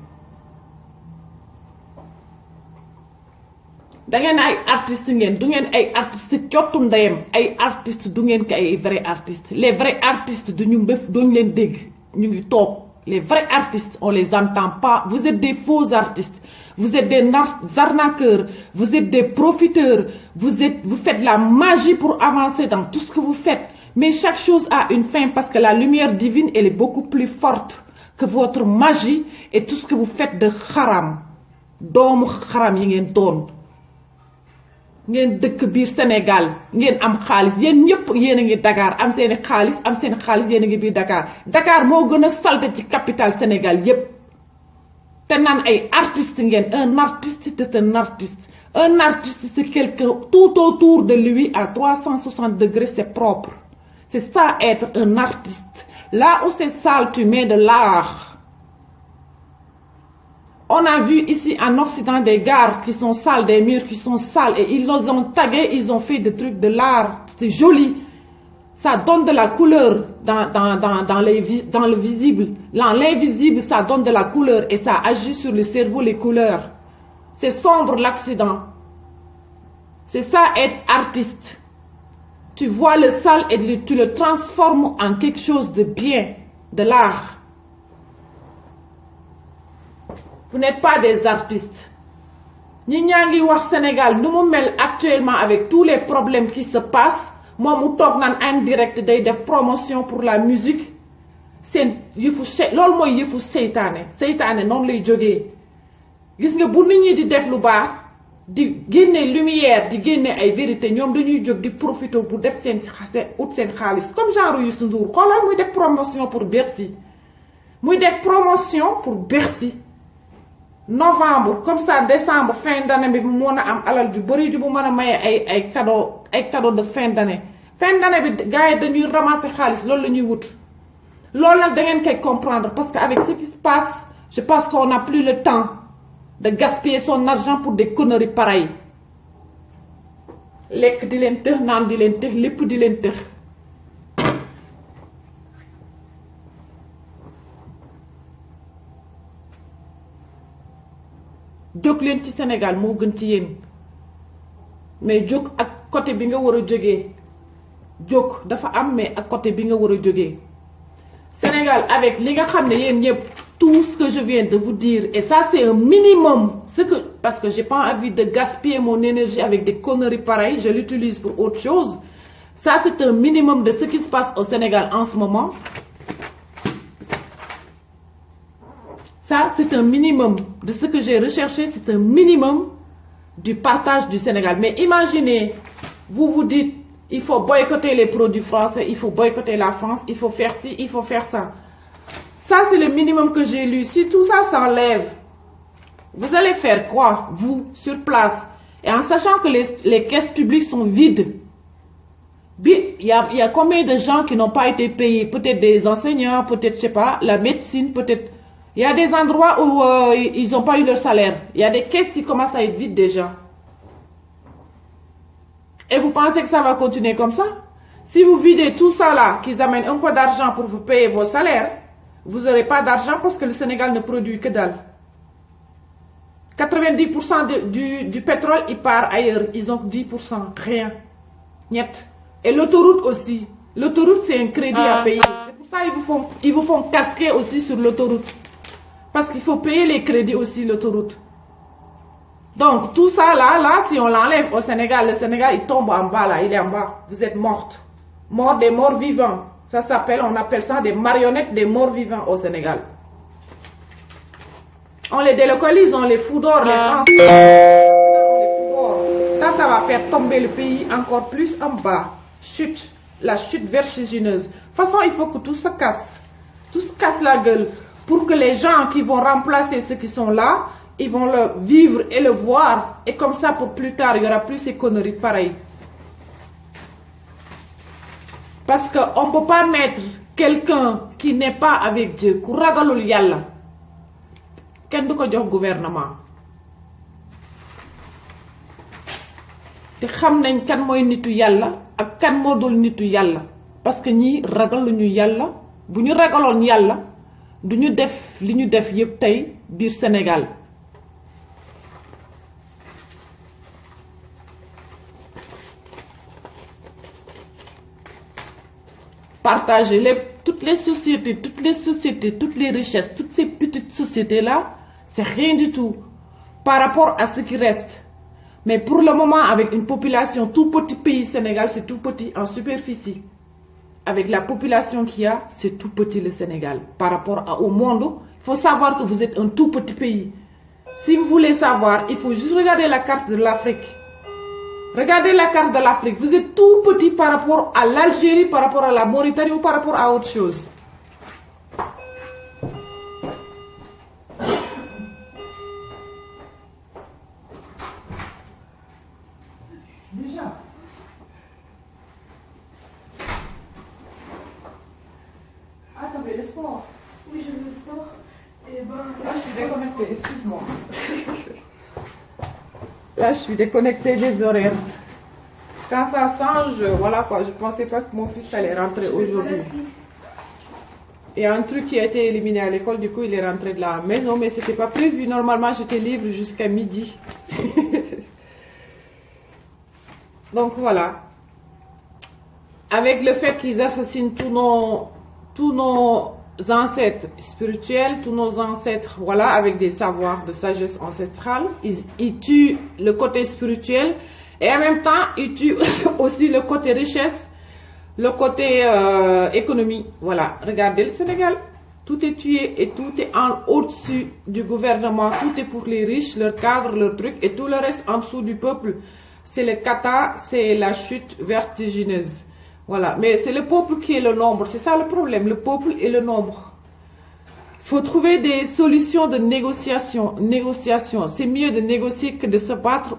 da ngeen ay artistes ngeen du ngeen ay artistes cottu ndeyam ay artistes du ngeen ko ay vrais artistes les vrais artistes duñu mbëf duñu leen dégg ñu ngi toog les vrais artistes on les entend pas. Vous êtes des faux artistes, vous êtes des arnaqueurs, vous êtes des profiteurs, vous faites la magie pour avancer dans tout ce que vous faites. Mais chaque chose a une fin parce que la lumière divine elle est beaucoup plus forte que votre magie et tout ce que vous faites de haram. Doomu haram yi ngeen doon. Ngeen dëkk biir Sénégal ngeen am xaalis yéen ñëpp yéen a ngi Dakar am seen xaalis yéen a ngi biir Dakar Dakar moo gën a salte ci capitale Sénégal yépp te naan ay artiste ngeen un artiste c'est quelqu'un tout autour de lui à 360 degrés c'est propre c'est ça être un artiste. Là où c'est sale tu mets de l'art. On a vu ici en Occident des gares qui sont sales, des murs qui sont sales et ils les ont tagués, ils ont fait des trucs de l'art. C'est joli. Ça donne de la couleur dans le visible. Dans l'invisible, ça donne de la couleur et ça agit sur le cerveau, les couleurs. C'est sombre l'Occident. C'est ça être artiste. Tu vois le sale et tu le transformes en quelque chose de bien, de l'art. Vous n'êtes pas des artistes. Ñi ñaa ngi wax Sénégal nu mu mel actuellement avec tous les problèmes qui se passent moom mu toog naan en direct day def promotion pour la musique seen yëfu loolu mooy yëfu seytaane noonu lay jógee. Gis nga bu nit ñi di def lu baax di génne lumière di génne ay vérité ñoom dañuy jóg di profiter bu def seen xaalis comme genre Youssou Ndour xoolal muy def promotion pour Bercy novembre comme ça décembre fin d'année bi mu mën a am alal ju bari ju bu mën a maye ay cadeau de fin d'année bi gars yi dañuy ramasser xaalis loolu la ñuy wut loolu nag da ngeen koy comprendre parce que avec ce qui se passe je pense qu'on n'a plus le temps de gaspiller son argent pour des conneries pareilles lekk di leen tëx naan di leen tëx lépp di leen tëx. jóg leen ci Sénégal moo gën ci yéen mais jóg ak côté bi nga war a jógee jóg dafa am mais ak côté bi nga war a jógee Sénégal avec li nga xam ne yéen ñëpp tout ce que je viens de vous dire et ça c'est un minimum parce que j'ai pas envie de gaspiller mon énergie avec des conneries pareilles je l'utilise pour autre chose ça c'est un minimum de ce qui se passe au Sénégal en ce moment. Ça, c'est un minimum de ce que j'ai recherché, c'est un minimum du partage du Sénégal. Mais imaginez, vous vous dites, il faut boycotter les produits français, il faut boycotter la France, il faut faire ci, il faut faire ça. Ça, c'est le minimum que j'ai lu. Si tout ça s'enlève, vous allez faire quoi, vous, sur place? Et en sachant que les caisses publiques sont vides, il y a combien de gens qui n'ont pas été payés? Peut-être des enseignants, peut-être, je sais pas, la médecine, peut-être... Il y a des endroits où ils n'ont pas eu leur salaire. Il y a des caisses qui commencent à être vides déjà. Et vous pensez que ça va continuer comme ça? Si vous videz tout ça là, qu'ils amènent un peu d'argent pour vous payer vos salaires, vous n'aurez pas d'argent parce que le Sénégal ne produit que dalle. 90% du pétrole, il part ailleurs. Ils ont 10%. Rien. Niet. Et l'autoroute aussi. L'autoroute, c'est un crédit à payer. C'est pour ça, ils vous font casquer aussi sur l'autoroute. Parce qu'il faut payer les crédits aussi, l'autoroute. Donc, tout ça, là, si on l'enlève au Sénégal, le Sénégal, il tombe en bas, là, il est en bas. Vous êtes morte. Mort des morts vivants. Ça s'appelle, on appelle ça des marionnettes des morts vivants au Sénégal. On les délocalise, on les fout d'or, les transfère. Ça va faire tomber le pays encore plus en bas. Chute, la chute vertigineuse. De toute façon, il faut que tout se casse. Tout se casse la gueule. Pour que les gens qui vont remplacer ceux qui sont là, ils vont le vivre et le voir. Et comme ça, pour plus tard, il n'y aura plus ces conneries pareilles. Parce qu'on ne peut pas mettre quelqu'un qui n'est pas avec Dieu, qui ragalul yalla. Ken du ko jox gouvernement. Te xam nañ kan moy nitu yalla ak kan mo dul nitu yalla. Parce que ñi ragaluñu yalla, buñu ragalon yalla, duñu def liñu def yépp tay biir Sénégal. Partager toutes les sociétés, toutes les richesses, toutes ces petites sociétés-là, c'est rien du tout par rapport à ce qui reste. Mais pour le moment, avec une population, tout petit pays Sénégal, c'est tout petit en superficie. Avec la population qu'il y a, c'est tout petit le Sénégal. Par rapport au monde, il faut savoir que vous êtes un tout petit pays. Si vous voulez savoir, il faut juste regarder la carte de l'Afrique. Regardez la carte de l'Afrique. Vous êtes tout petit par rapport à l'Algérie, par rapport à la Mauritanie ou par rapport à autre chose. Déjà. Ah, t'avais le sport. Oui, j'aime le sport. Et ben, Là, je suis déconnectée, excuse-moi. Là, je suis déconnectée des horaires. Quand ça change, voilà quoi, je ne pensais pas que mon fils allait rentrer aujourd'hui. Il y a un truc qui a été éliminé à l'école, du coup il est rentré de la maison, mais ce n'était pas prévu. Normalement, j'étais libre jusqu'à midi. Donc voilà. Avec le fait qu'ils assassinent tous nos ancêtres spirituels, tous nos ancêtres, voilà, avec des savoirs de sagesse ancestrale, ils tuent le côté spirituel et en même temps, ils tuent aussi le côté richesse, le côté économie. Voilà, regardez le Sénégal, tout est tué et tout est au-dessus du gouvernement, tout est pour les riches, leur cadre, leur truc, et tout le reste en dessous du peuple. C'est le kata, c'est la chute vertigineuse. Voilà, mais c'est le peuple qui est le nombre, c'est ça le problème, le peuple est le nombre. Il faut trouver des solutions de négociation. C'est mieux de négocier que de se battre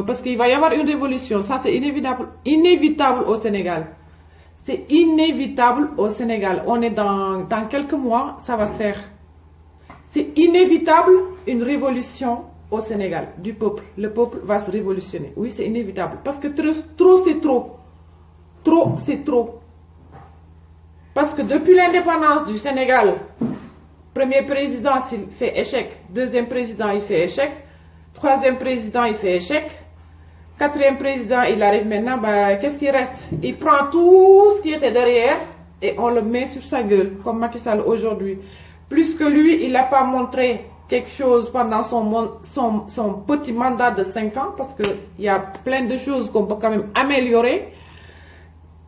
parce qu'il va y avoir une révolution. Ça, c'est inévitable au Sénégal. C'est inévitable au Sénégal. On est dans quelques mois, ça va se faire. C'est inévitable une révolution au Sénégal du peuple. Le peuple va se révolutionner. Oui, c'est inévitable. Parce que trop c'est trop. Trop, c'est trop. Parce que depuis l'indépendance du Sénégal, premier président, il fait échec. Deuxième président, il fait échec. Troisième président, il fait échec. Quatrième président, il arrive maintenant, bah, qu'est-ce qui reste? Il prend tout ce qui était derrière et on le met sur sa gueule, comme Macky Sall aujourd'hui. Plus que lui, il n'a pas montré quelque chose pendant son petit mandat de 5 ans, parce qu'il y a plein de choses qu'on peut quand même améliorer.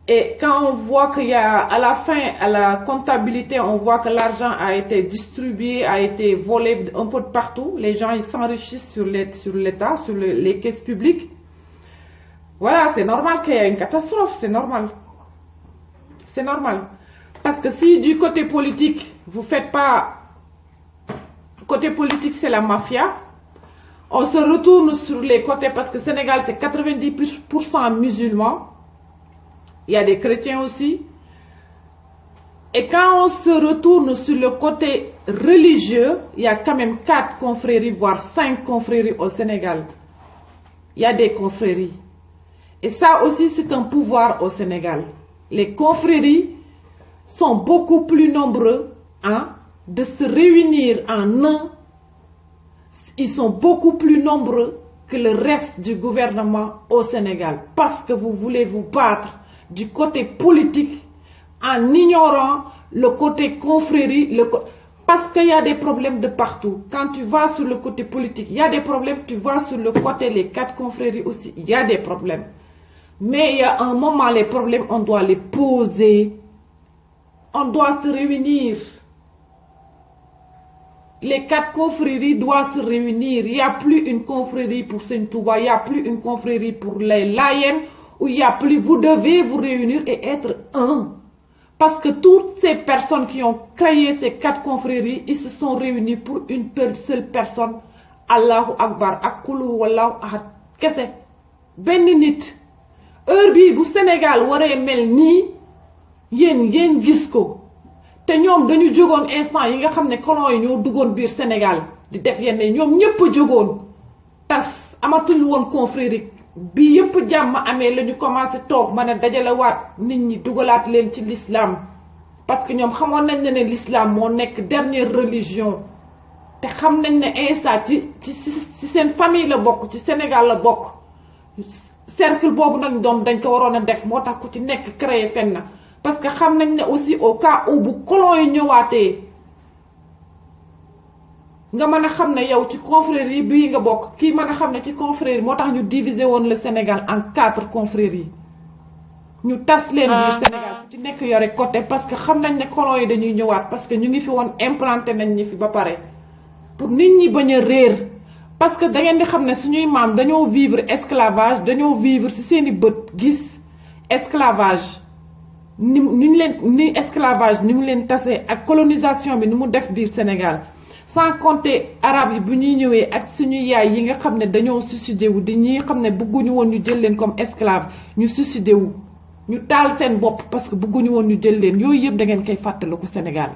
Et quand on voit qu'il y a, à la fin, à la comptabilité, on voit que l'argent a été distribué, a été volé un peu de partout. Les gens, ils s'enrichissent sur l'État, sur les caisses publiques. Voilà, c'est normal qu'il y ait une catastrophe, c'est normal. C'est normal. Parce que si du côté politique, vous faites pas... Côté politique, c'est la mafia. On se retourne sur les côtés parce que Sénégal, c'est 90% musulmans. Il y a des chrétiens aussi. Et quand on se retourne sur le côté religieux, il y a quand même 4 confréries, voire 5 confréries au Sénégal. Il y a des confréries. Et ça aussi, c'est un pouvoir au Sénégal. Les confréries sont beaucoup plus nombreux de se réunir en un. Ils sont beaucoup plus nombreux que le reste du gouvernement au Sénégal. Parce que vous voulez vous battre du côté politique en ignorant le côté confrérie, parce qu'il y a des problèmes de partout. Quand tu vas sur le côté politique, il y a des problèmes. Tu vas sur le côté les 4 confréries aussi, il y a des problèmes. Mais il y a un moment, les problèmes, on doit les poser. On doit se réunir. Les 4 confréries doivent se réunir. Il n'y a plus une confrérie pour Saint-Touba, il n'y a plus une confrérie pour les Layènes, où il n'y a plus. Vous devez vous réunir et être un. Parce que toutes ces personnes qui ont créé ces 4 confréries, ils se sont réunis pour une seule personne. Allahu Akbar, Akulu Wallahu Ahad. Qu'est-ce que c'est? Ben nit. Heure bi bu Sénégal waré mel ni yeen gis ko. Té ñom dañu jogoon instant yi nga xamné colon yi ñoo duggoon biir Sénégal di def yenn ñom ñepp jogoon tas amatul won confrérie bi yépp jamm amé lañu commencé tok mëna dajalé waat nit ñi dugalaat leen ci l'islam parce que ñom xamoon nañ né l'islam mo nekk dernière religion té xam nañ né Isa ci seen famille la bokk ci Sénégal la bokk cercle bobu nak doom dañ ko warona def motax ku ci nekk créer fenn parce que xam nañ né aussi au cas où bu colon yi ñëwaaté nga mëna xam né yow ci confrérie bi nga bokk ki mëna xam né ci confrérie motax ñu diviser won le Sénégal en 4 confréries ñu tass leen biir Sénégal ku ci nekk yoré côté parce que xam nañ né colon yi dañuy ñëwaat parce que ñu ngi fi won implanté nañ ñi fi ba paré pour nit ñi baña réer parce que da ngeen di xam né suñuy maam dañoo vivre esclavage dañoo vivre ci seeni beut gis esclavage ni esclavage ni mu leen tassé ak colonisation bi ni mu def biir Sénégal sans compter arabes yi bu ñuy ñëwé ak suñu yaay yi nga xam ne dañoo suicidé wu di ñi xam ne bëgguñu woon ñu jël leen comme esclave ñu suicidé wu ñu taal seen bopp parce que bëgguñu woon ñu jël leen yooyu yëpp da ngeen koy fàttaliku Sénégal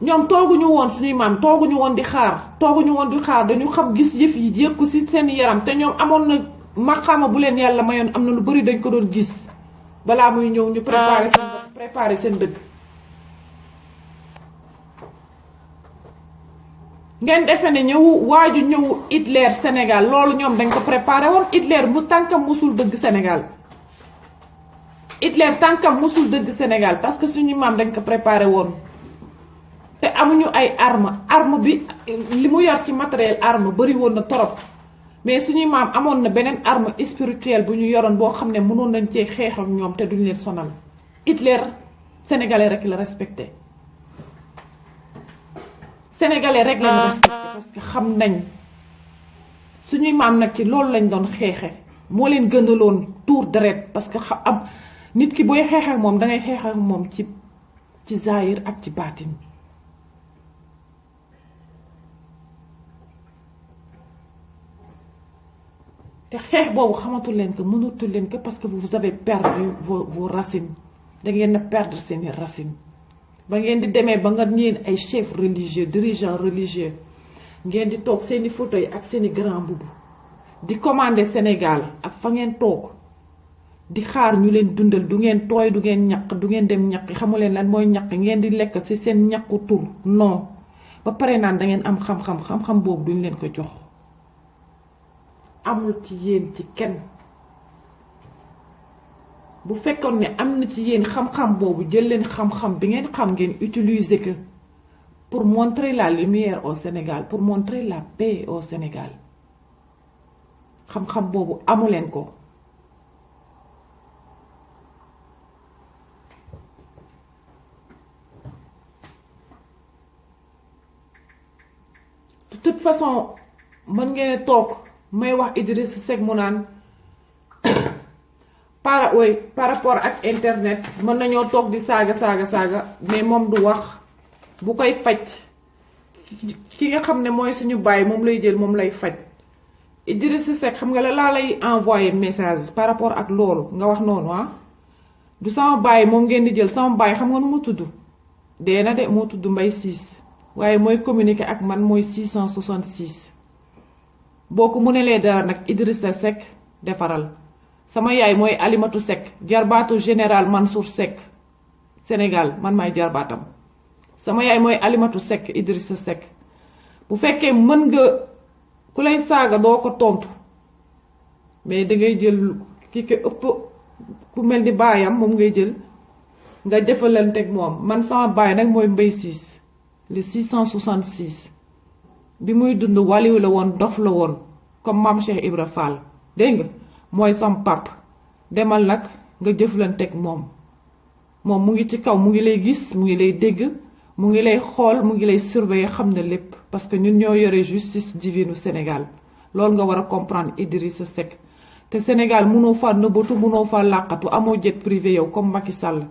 ñom toguñu won suñuy mam toguñu won di xaar dañu xam gis yëf yi yëkku ci seen yaram te ñom amon na maqama bu leen yalla mayon amna lu bari dañ ko doon gis bala muy ñew ñu préparer seen dëgg ngeen defé né ñew Hitler Sénégal loolu ñom dañ ko préparer won Hitler mu tankam musul dëgg Sénégal Hitler tankam musul dëgg Sénégal parce que suñu mam dañ ko préparer won té amuñu ay arme bi limu yor ci matériel arme bari won na torop mais suñu mam amon na benen arme spirituelle bu ñu yoron bo xamné mënon nañ ci xex ak ñom té duñ leen sonal Hitler sénégalais rek la respecté sénégalais rek la respecté parce que xam nañ suñu mam nak ci loolu lañ doon xexé mo leen gëndaloon tour deret parce que am nit ki boy xex ak mom da ngay xex ak mom ci zahir ak ci batin te xex bobu xamatul len que mënutul len que parce que vous avez perdu vos racines da ngeen na perdre seen racines ba ngeen di démé ba nga ñeen ay chefs religieux dirigeants religieux ngeen di tok seen fauteuil ak seen grand boubou di commander Sénégal ak fa ngeen tok di xaar ñu len dundal du ngeen toy du ngeen ñak du ngeen dem ñak xamulen lan moy ñak ngeen di lek ci seen ñaku tour non ba paré nan da ngeen am xam-xam bobu duñ len ko jox amul ci yeen ci kenn bu fekkone ne am na ci yeen xam-xam bobu jël leen xam-xam bi ngeen xam ngeen utiliser que pour montrer la lumière au Sénégal pour montrer la paix au Sénégal xam-xam bobu amulen ko de toute façon man ngeen tok may wax Idriss Seck mu naan par rapport ak internet mën nañoo toog di saaga mais moom du wax bu koy faj ki nga xam ne mooy suñu baay moom lay jël moom lay faj Idriss Seck xam nga la laa lay envoyer message par rapport ak loolu nga wax noonu du sama baay moom ngeen di jël sama baay xam nga nu mu tudd dee na de moo tudd Mbaye 6 waaye mooy communiquer ak man mooy 666 boo ko mënelee dara nag Idrissa Seck defaral sama yaay mooy Alimatu Seck jarbaatu général Mansour Seck Sénégal man maay jarbaatam sama yaay mooy Alimatu Seck Idrissa Seck bu fekkee mën nga ku lay saaga doo ko tontu mais dangay jël ki ko ëpp ku mel ni baayam moom ngay jël nga jëfalanteeg moom. Man sama baay nag mooy Mbaye Ciss le 666 bi muy dund waliwu la woon, dof la woon comme maam Cheikh Ibra Fall, dégg nga mooy sam pap. Demal nag nga jëflanteeg moom mu ngi ci kaw, mu ngi lay gis, mu ngi lay dégg, mu ngi lay xool, mu ngi lay surveiller, xam na lépp parce que ñun ñoo yore justice divine au Sénégal. Loolu nga war a comprendre Idrissa Seck. te Sénégal mënoo fa nëbbatu, mënoo fa làqatu, amoo jet privé yow comme Macky Sall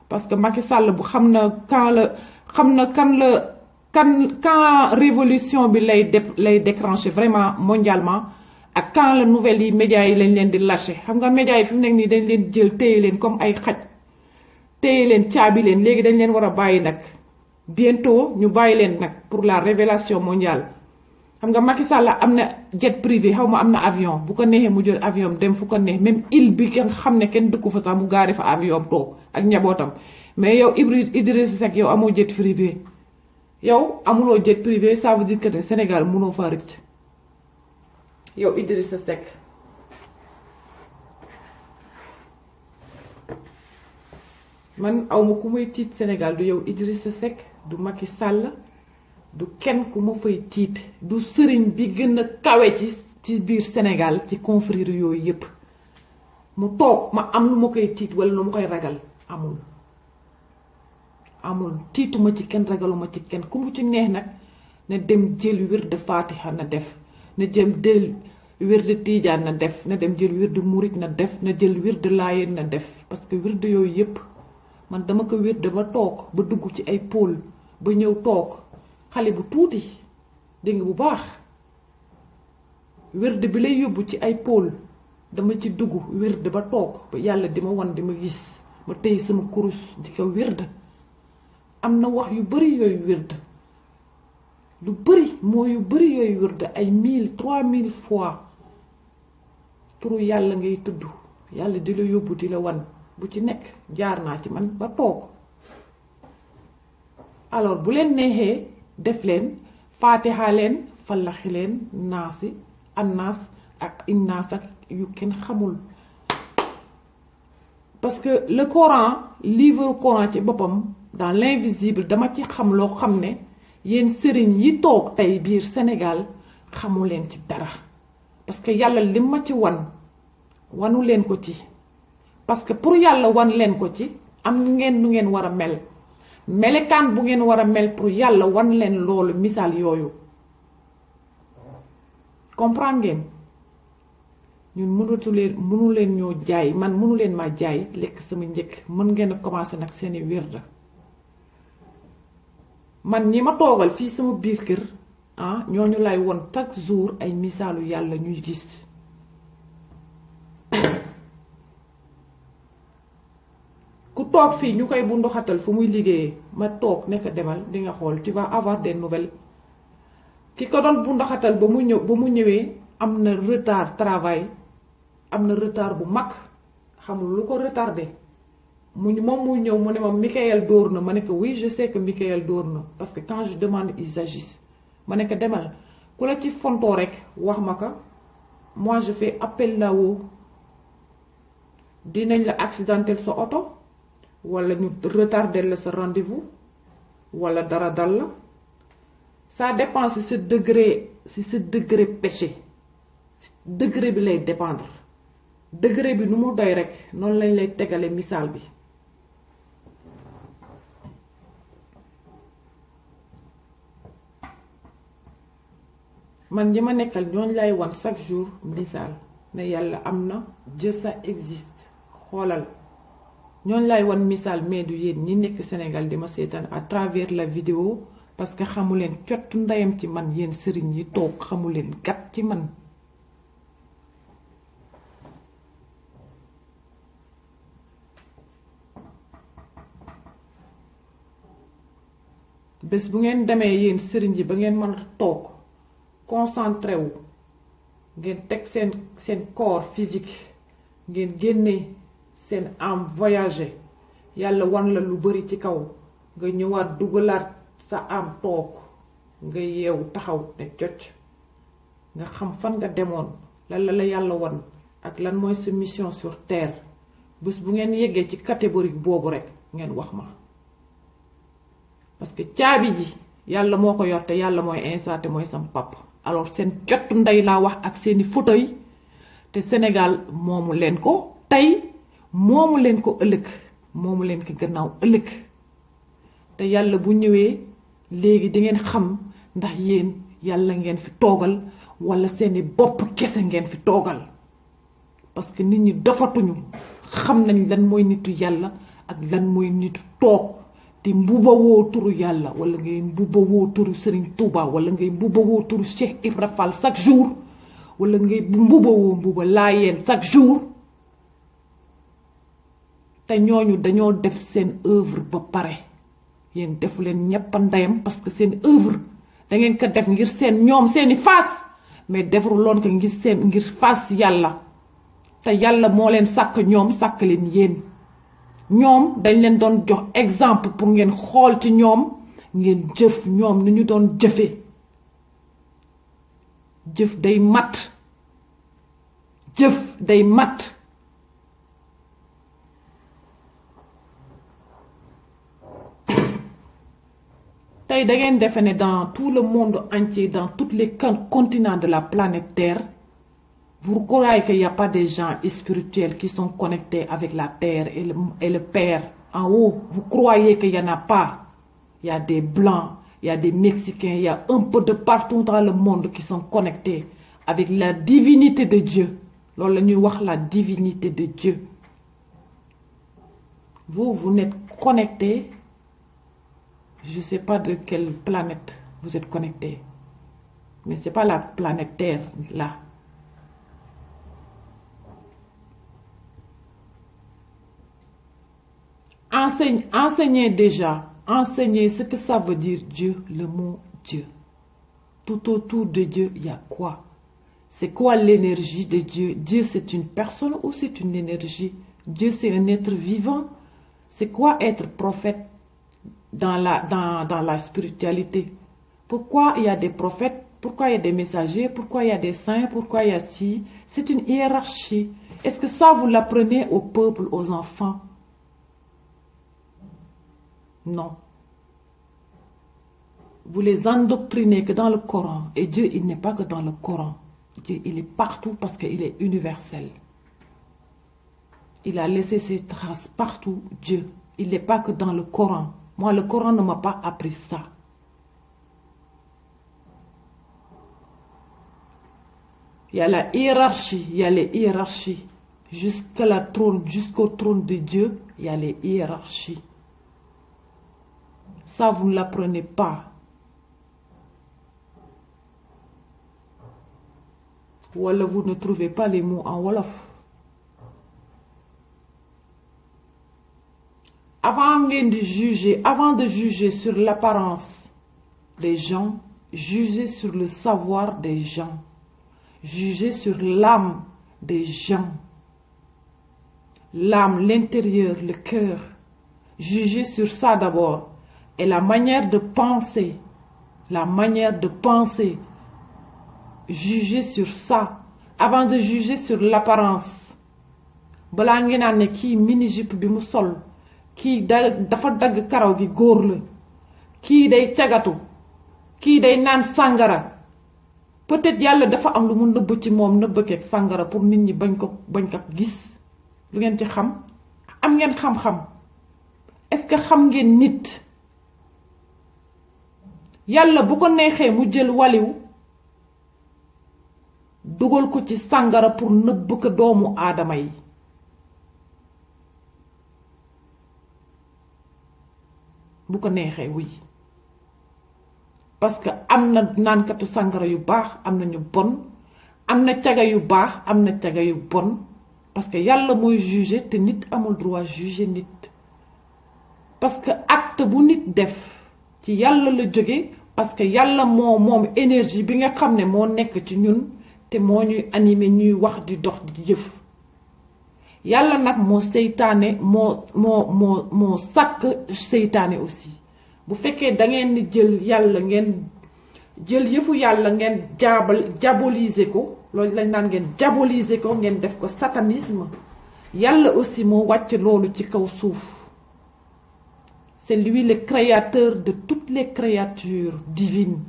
parce que Macky Sall bu xam na quand révolution bi lay déclencher vraiment mondialement, ak quand la nouvelle yi médias yi lañ leen di lâché. Xam nga médias yi fi mu nekk nii dañ leen jël téye leen comme ay xaj, téye leen caabi leen. Léegi dañ leen war a bàyyi nag bientôt ñu bàyyi leen nag pour la révélation mondiale. Xam nga Macky Sall am na jet privé, xaw ma am na avion, bu ko neexee mu jël avion dem fu ko neex, même île bi nga xam ne kenn dëkku fa sax mu gaare fa avion toog ak njabootam. Mais yow Idrissa Seck yow amoo jet privé, yow amuloo jet privé, ça veut dire que ne Sénégal mënoo fa rëcc yow Idrissa Seck. Man awma ku may tiit Sénégal, du yow Idrissa Seck, du Macky Sall, du kenn ku ma fay tiit, du sëriñ bi gën a kawe ci biir Sénégal ci confrère yooyu yépp mu toog ma am lu ma koy tiit wala lu ma koy ragal. amul tiituma ci kenn, ragaluma ci kenn. ku mu ci neex nag na dem jël wird Fatiha na def, na jëm jël wird Tiijaan na def, na dem jël wird Murit na def, na jël wird Laayeen na def. Parce que wird yooyu yépp man dama ko wird ba toog ba dugg ci ay pôle ba ñëw toog xale bu tuuti, dégg nga bu baax. wird bi lay yóbbu ci ay pôle dama ci dugg wird ba toog ba yàlla di ma wan, di ma gis, ma tey sama kurus di ko wird. am na wax yu bari yooyu wird, lu bari moo yu bari yooyu wird, ay 1000 3000 fois turu yàlla ngay tudd, yàlla di la yóbbu di la wan. bu ci nekk jaar naa ci man ba toog. alors bu leen neexee def leen Fatiha leen, fallaxi leen, naasi, annaas ak innaas ak yu kenn xamul. parce que le Coran, livre Coran ci boppam, dans l'invisible dama ci xam loo xam ne yéen sëriñ yi toog tey biir Sénégal xamu leen ci dara. parce que yàlla li ma ci wanu leen ko ci. parce que pour yàlla wan leen ko ci am ngeen nu ngeen war a mel, melekaan bu ngeen war a mel pour yàlla wan leen loolu, misaal yooyu. comprendre ngeen? ñun mënu leen ñoo jaay, man mënu leen maa jaay lekk sama njëkk. mën ngeen a commencé nag seeni wirda. man ñi ma toogal fii sama biir kër ñooñu lay won chaque jour ay misaalu yàlla ñuy gis. ku toog fii ñu koy bu ndoxatal fu muy liggéeyee, ma toog nekk demal di nga xool, tu vas avoir des nouvelles. ki ko doon bu ndoxatal ba mu ñëwee am na retard travail, am na retard bu mag, xamul lu ko retardé. moom muy ñëw mu ne ma Michael dóor na, ma ne ko oui je sais que Michael dóor na, parce que quand je demande ils agissent. ma ne ko demal ku la ci fontoo rek wax ma ko, moi je fais appel là-haut. dinañ la accidentel sa oto, wala ñu retarder la sa rendez-vous, wala dara dal la. ça dépend si sa degré péché, degré bi lay dépendre. degré bi nu mu doy rek noonu lañ lay tegale misaal bi. man ñi ma nekkal ñooñ lay wan chaque jour misaal ne yàlla am na, Dieu ça existe. xoolal ñooñ lay wan misaal, mais du yéen ñi nekk Sénégal di ma seetaan à travers la vidéo, parce que xamu leen cott ndeyam ci man. yéen sëriñ yi toog xamu leen gat ci man. bés bu ngeen demee yéen sëriñ yi ba ngeen mën a toog concentré wu, ngeen teg seen corps physique, ngeen génne seen âme voyager, yàlla wan la lu bari ci kaw, nga ñëwaat dugalaat sa âme toog, nga yeewu taxaw ne cocc, nga xam fan nga demoon, lan la yàlla wan, ak lan mooy sa mission sur terre bés bu ngeen yeggee ci catégorie boobu rek ngeen wax ma parce que caabi ji yàlla moo ko yor te yàlla mooy insaate mooy sam papa alors seen jot ndey laa wax ak seeni fauteuil te Sénégal moomu leen ko tey moomu leen ko ëllëg moomu leen ko gannaaw ëllëg te yàlla bu ñëwee léegi di ngeen xam ndax yéen yàlla ngeen fi toogal wala seeni bopp kese ngeen fi toogal parce que nit ñi dofatuñu xam nañ lan mooy nitu yàlla ak lan mooy nitu toog te mbuba woo turu yàlla wala ngay mbuba woo turu Serigne Touba wala ngay mbuba woo turu Cheikh Ibra Fall chaque jour wala ngay mbuba woo mbuba Laayeen chaque jour te ñooñu dañoo def seen œuvre ba pare yéen defu leen ñëpp ndeyam parce que seen œuvre da ngeen ko def ngir seen ñoom seeni face mais defaru loon ko ngir face yàlla te yàlla moo leen sàkk ñoom sàkk leen yéen ñoom dañ leen doon jox exemple pour ngeen xool ci ñoom ngeen jëf ñoom ni ñu doon jëfe jëf day mat jëf day mat tey da ngeen defe ne dans tout le monde entier dans tous les continents de la planète Terre vous croyez qu'il n'y a pas des gens spirituels qui sont connectés avec la Terre et le Père en haut? Vous croyez qu'il n'y en a pas? Il y a des Blancs, il y a des Mexicains, il y a un peu de partout dans le monde qui sont connectés avec la divinité de Dieu. Loolu la ñuy wax la divinité de Dieu. Vous n'êtes connectés, je ne sais pas de quelle planète vous êtes connectés, mais ce n'est pas la planète Terre là. Enseignez déjà, enseignez ce que ça veut dire Dieu, le mot Dieu. Tout autour de Dieu, il y a quoi? C'est quoi l'énergie de Dieu? Dieu, c'est une personne ou c'est une énergie? Dieu, c'est un être vivant. C'est quoi être prophète dans la spiritualité? Pourquoi il y a des prophètes? Pourquoi il y a des messagers? Pourquoi il y a des saints? Pourquoi il y a ci? C'est une hiérarchie. Est-ce que ça, vous l'apprenez au peuple, aux enfants? Non. Vous les endoctrinez que dans le Coran. Et Dieu, il n'est pas que dans le Coran. Dieu, il est partout parce qu'il est universel. Il a laissé ses traces partout, Dieu. Il n'est pas que dans le Coran. Moi, le Coran ne m'a pas appris ça. Il y a la hiérarchie, il y a les hiérarchies. Jusqu'au trône de Dieu, il y a les hiérarchies. Ça, vous ne l'apprenez pas. Ou alors vous ne trouvez pas les mots en Wolof. Avant de juger sur l'apparence des gens, jugez sur le savoir des gens. Jugez sur l'âme des gens. L'âme, l'intérieur, le cœur. Jugez sur ça d'abord. Et la manière de penser. La manière de penser. Jugez sur ça. Avant de juger sur l'apparence. Balaa ngeen naan ne kii mini-jupe bi mu sol. Kii dafa dagg karaw gi góor la. Kii day cagatu. Kii day naan sàngara. Peut-être yàlla dafa am lu mu nëbb ci moom nëbbkeeg sàngara pour nit ñi bañ ko gis. Lu ngeen ci xam? Am ngeen xam-xam? Est-ce que xam ngeen nit? Yàlla bu ko neexee mu jël waliw dugal ko ci sàngara pour nëbb ko doomu aadama yi. Bu ko neexee oui. Parce que am na naankatu sàngara yu baax am na ñu bon am na caga yu baax am na caga yu bon parce que yàlla mooy juger te nit amul droit juger nit parce que acte bu nit def ci yàlla la jóge parce que yàlla moom énergie bi nga xam ne moo nekk ci ñun te moo ñuy animé ñuy wax di dox di jëf yàlla nag moo seytaane moo sàkk seytaane aussi bu fekkee da ngeen di jël yàlla ngeen jël yëfu yàlla ngeen diaboliser ko loolu lañ naan ngeen diaboliser ko ngeen def ko satanisme yàlla aussi moo wàcc loolu ci kaw suuf. C'est lui le créateur de toutes les créatures divines.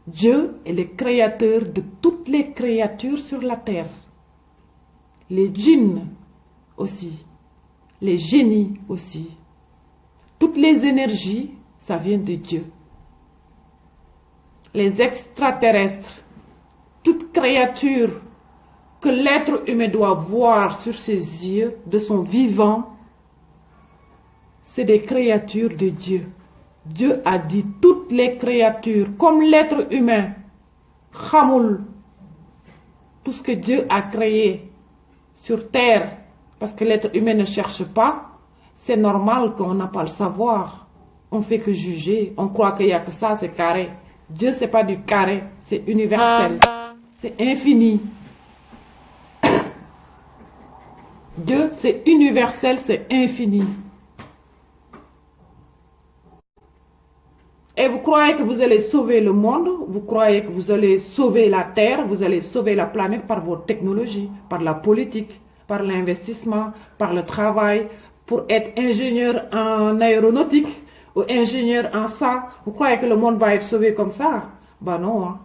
Dieu est le créateur de toutes les créatures sur la terre. Les djinns aussi, les génies aussi. Toutes les énergies, ça vient de Dieu. Les extraterrestres, toute créature que l'être humain doit voir sur ses yeux de son vivant, c'est des créatures de Dieu. Dieu a dit toutes les créatures, comme l'être humain, xamul tout ce que Dieu a créé sur terre, parce que l'être humain ne cherche pas, c'est normal qu'on n'a pas le savoir. On fait que juger, on croit qu'il n'y a que ça, c'est carré. Dieu, c'est pas du carré, c'est universel, c'est infini. Dieu, c'est universel, c'est infini. Et vous croyez que vous allez sauver le monde, vous croyez que vous allez sauver la Terre, vous allez sauver la planète par vos technologies, par la politique, par l'investissement, par le travail, pour être ingénieur en aéronautique ou ingénieur en ça. Vous croyez que le monde va être sauvé comme ça? Ben non. Hein.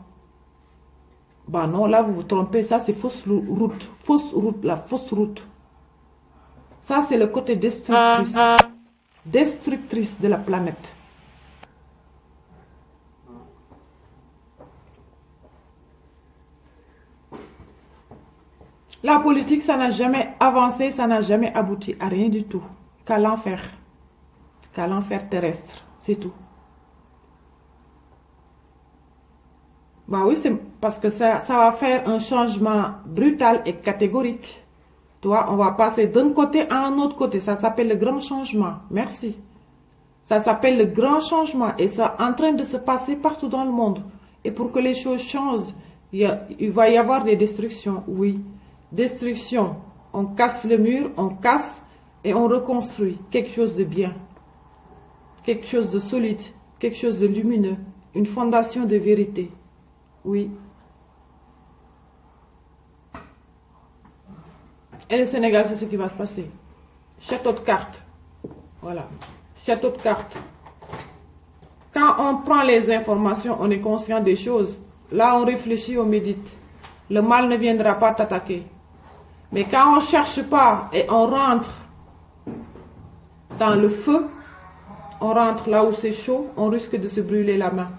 Ben non, là vous vous trompez, ça c'est fausse route, la fausse route. Ça c'est le côté destructrice de la planète. La politique, ça n'a jamais avancé, ça n'a jamais abouti à rien du tout. Qu'à l'enfer terrestre, c'est tout. Bah oui, c'est parce que ça va faire un changement brutal et catégorique. Toi, on va passer d'un côté à un autre côté. Ça s'appelle le grand changement. Merci. Ça s'appelle le grand changement et ça est en train de se passer partout dans le monde. Et pour que les choses changent, il va y avoir des destructions, oui. Destruction, on casse le mur, on casse et on reconstruit quelque chose de bien, quelque chose de solide, quelque chose de lumineux, une fondation de vérité, oui. Et le Sénégal, c'est ce qui va se passer. Château de cartes, voilà, château de cartes. Quand on prend les informations, on est conscient des choses. Là, on réfléchit, on médite. Le mal ne viendra pas t'attaquer. Mais quand on ne cherche pas et on rentre dans le feu, on rentre là où c'est chaud, on risque de se brûler la main.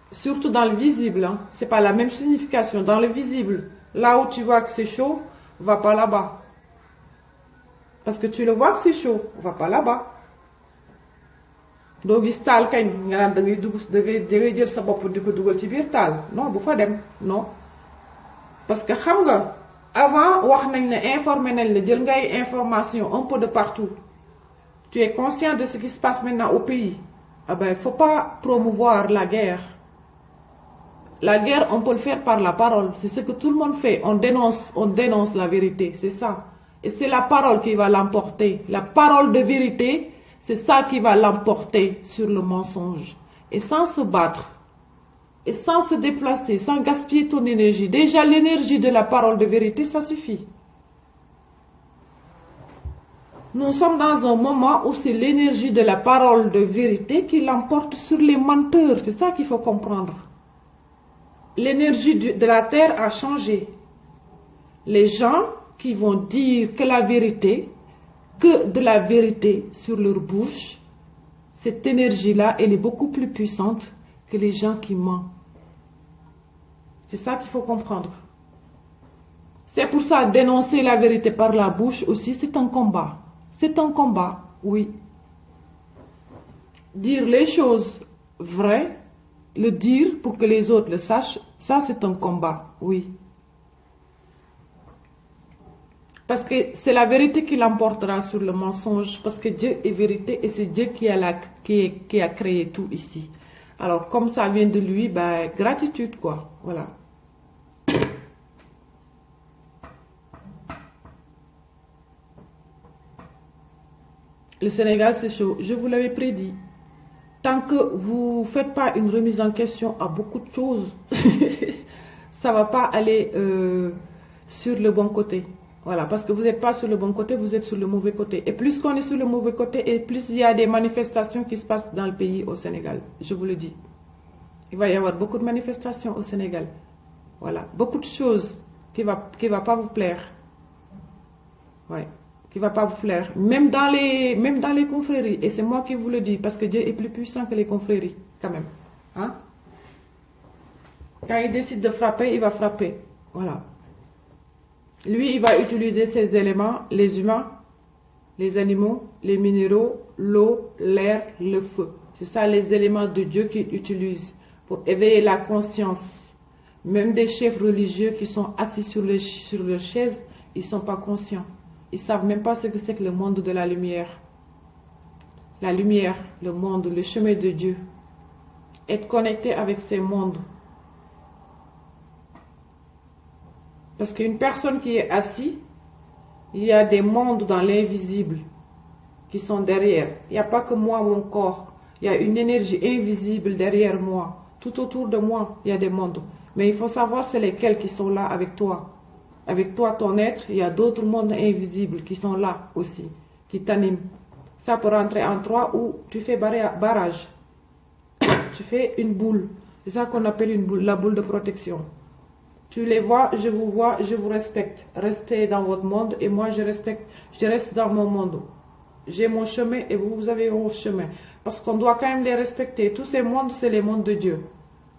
Surtout dans le visible, hein. Ce n'est pas la même signification. Dans le visible, là où tu vois que c'est chaud, va pas là-bas. Parce que tu le vois que c'est chaud, va pas là-bas. doo gis taal kañ nga naan da ngay jël sa bopp di ko dugal ci biir taal non bu fa dem non. Parce que xam nga avant wax nañ ne informé nañ la jël ngay information un peu de partout. Tu es conscient de ce qui se passe maintenant au pays. Ah ben, il ne faut pas promouvoir la guerre. La guerre, on peut le faire par la parole. C'est ce que tout le monde fait. On dénonce la vérité. C'est ça. Et c'est la parole qui va l'emporter. La parole de vérité, c'est ça qui va l'emporter sur le mensonge. Et sans se battre, et sans se déplacer, sans gaspiller ton énergie. Déjà, l'énergie de la parole de vérité, ça suffit. Nous sommes dans un moment où c'est l'énergie de la parole de vérité qui l'emporte sur les menteurs. C'est ça qu'il faut comprendre. L'énergie de la terre a changé. Les gens qui vont dire que la vérité, que de la vérité sur leur bouche, cette énergie-là, elle est beaucoup plus puissante que les gens qui mentent. C'est ça qu'il faut comprendre. C'est pour ça, dénoncer la vérité par la bouche aussi, c'est un combat. C'est un combat, oui. Dire les choses vraies, le dire pour que les autres le sachent, ça c'est un combat, oui. Parce que c'est la vérité qui l'emportera sur le mensonge, parce que Dieu est vérité et c'est Dieu qui a créé tout ici. Alors comme ça vient de lui, ben, gratitude quoi, voilà. Le Sénégal c'est chaud, je vous l'avais prédit. tant que vous ne faites pas une remise en question à beaucoup de choses, ça ne va pas aller sur le bon côté. Voilà, parce que vous n'êtes pas sur le bon côté, vous êtes sur le mauvais côté. Et plus qu'on est sur le mauvais côté, et plus il y a des manifestations qui se passent dans le pays, au Sénégal. Je vous le dis. Il va y avoir beaucoup de manifestations au Sénégal. Voilà, beaucoup de choses qui ne va pas vous plaire. Ouais, qui ne va pas vous plaire. Même dans les confréries. Et c'est moi qui vous le dis, parce que Dieu est plus puissant que les confréries, quand même. Hein? Quand il décide de frapper, il va frapper. Voilà. Lui, il va utiliser ces éléments, les humains, les animaux, les minéraux, l'eau, l'air, le feu. C'est ça les éléments de Dieu qu'il utilise pour éveiller la conscience. Même des chefs religieux qui sont assis sur leur chaise, ils ne sont pas conscients. Ils ne savent même pas ce que c'est que le monde de la lumière. La lumière, le monde, le chemin de Dieu. Être connecté avec ces mondes. Parce qu'une personne qui est assise, il y a des mondes dans l'invisible qui sont derrière. Il n'y a pas que moi, mon corps. Il y a une énergie invisible derrière moi. Tout autour de moi, il y a des mondes. Mais il faut savoir c'est lesquels qui sont là avec toi. Avec toi, ton être, il y a d'autres mondes invisibles qui sont là aussi, qui t'animent. Ça peut rentrer en toi ou tu fais barrage. Tu fais une boule. C'est ça qu'on appelle une boule, la boule de protection. Tu les vois, je vous respecte. Restez dans votre monde et moi je respecte, je reste dans mon monde. J'ai mon chemin et vous avez votre chemin. Parce qu'on doit quand même les respecter. Tous ces mondes, c'est les mondes de Dieu.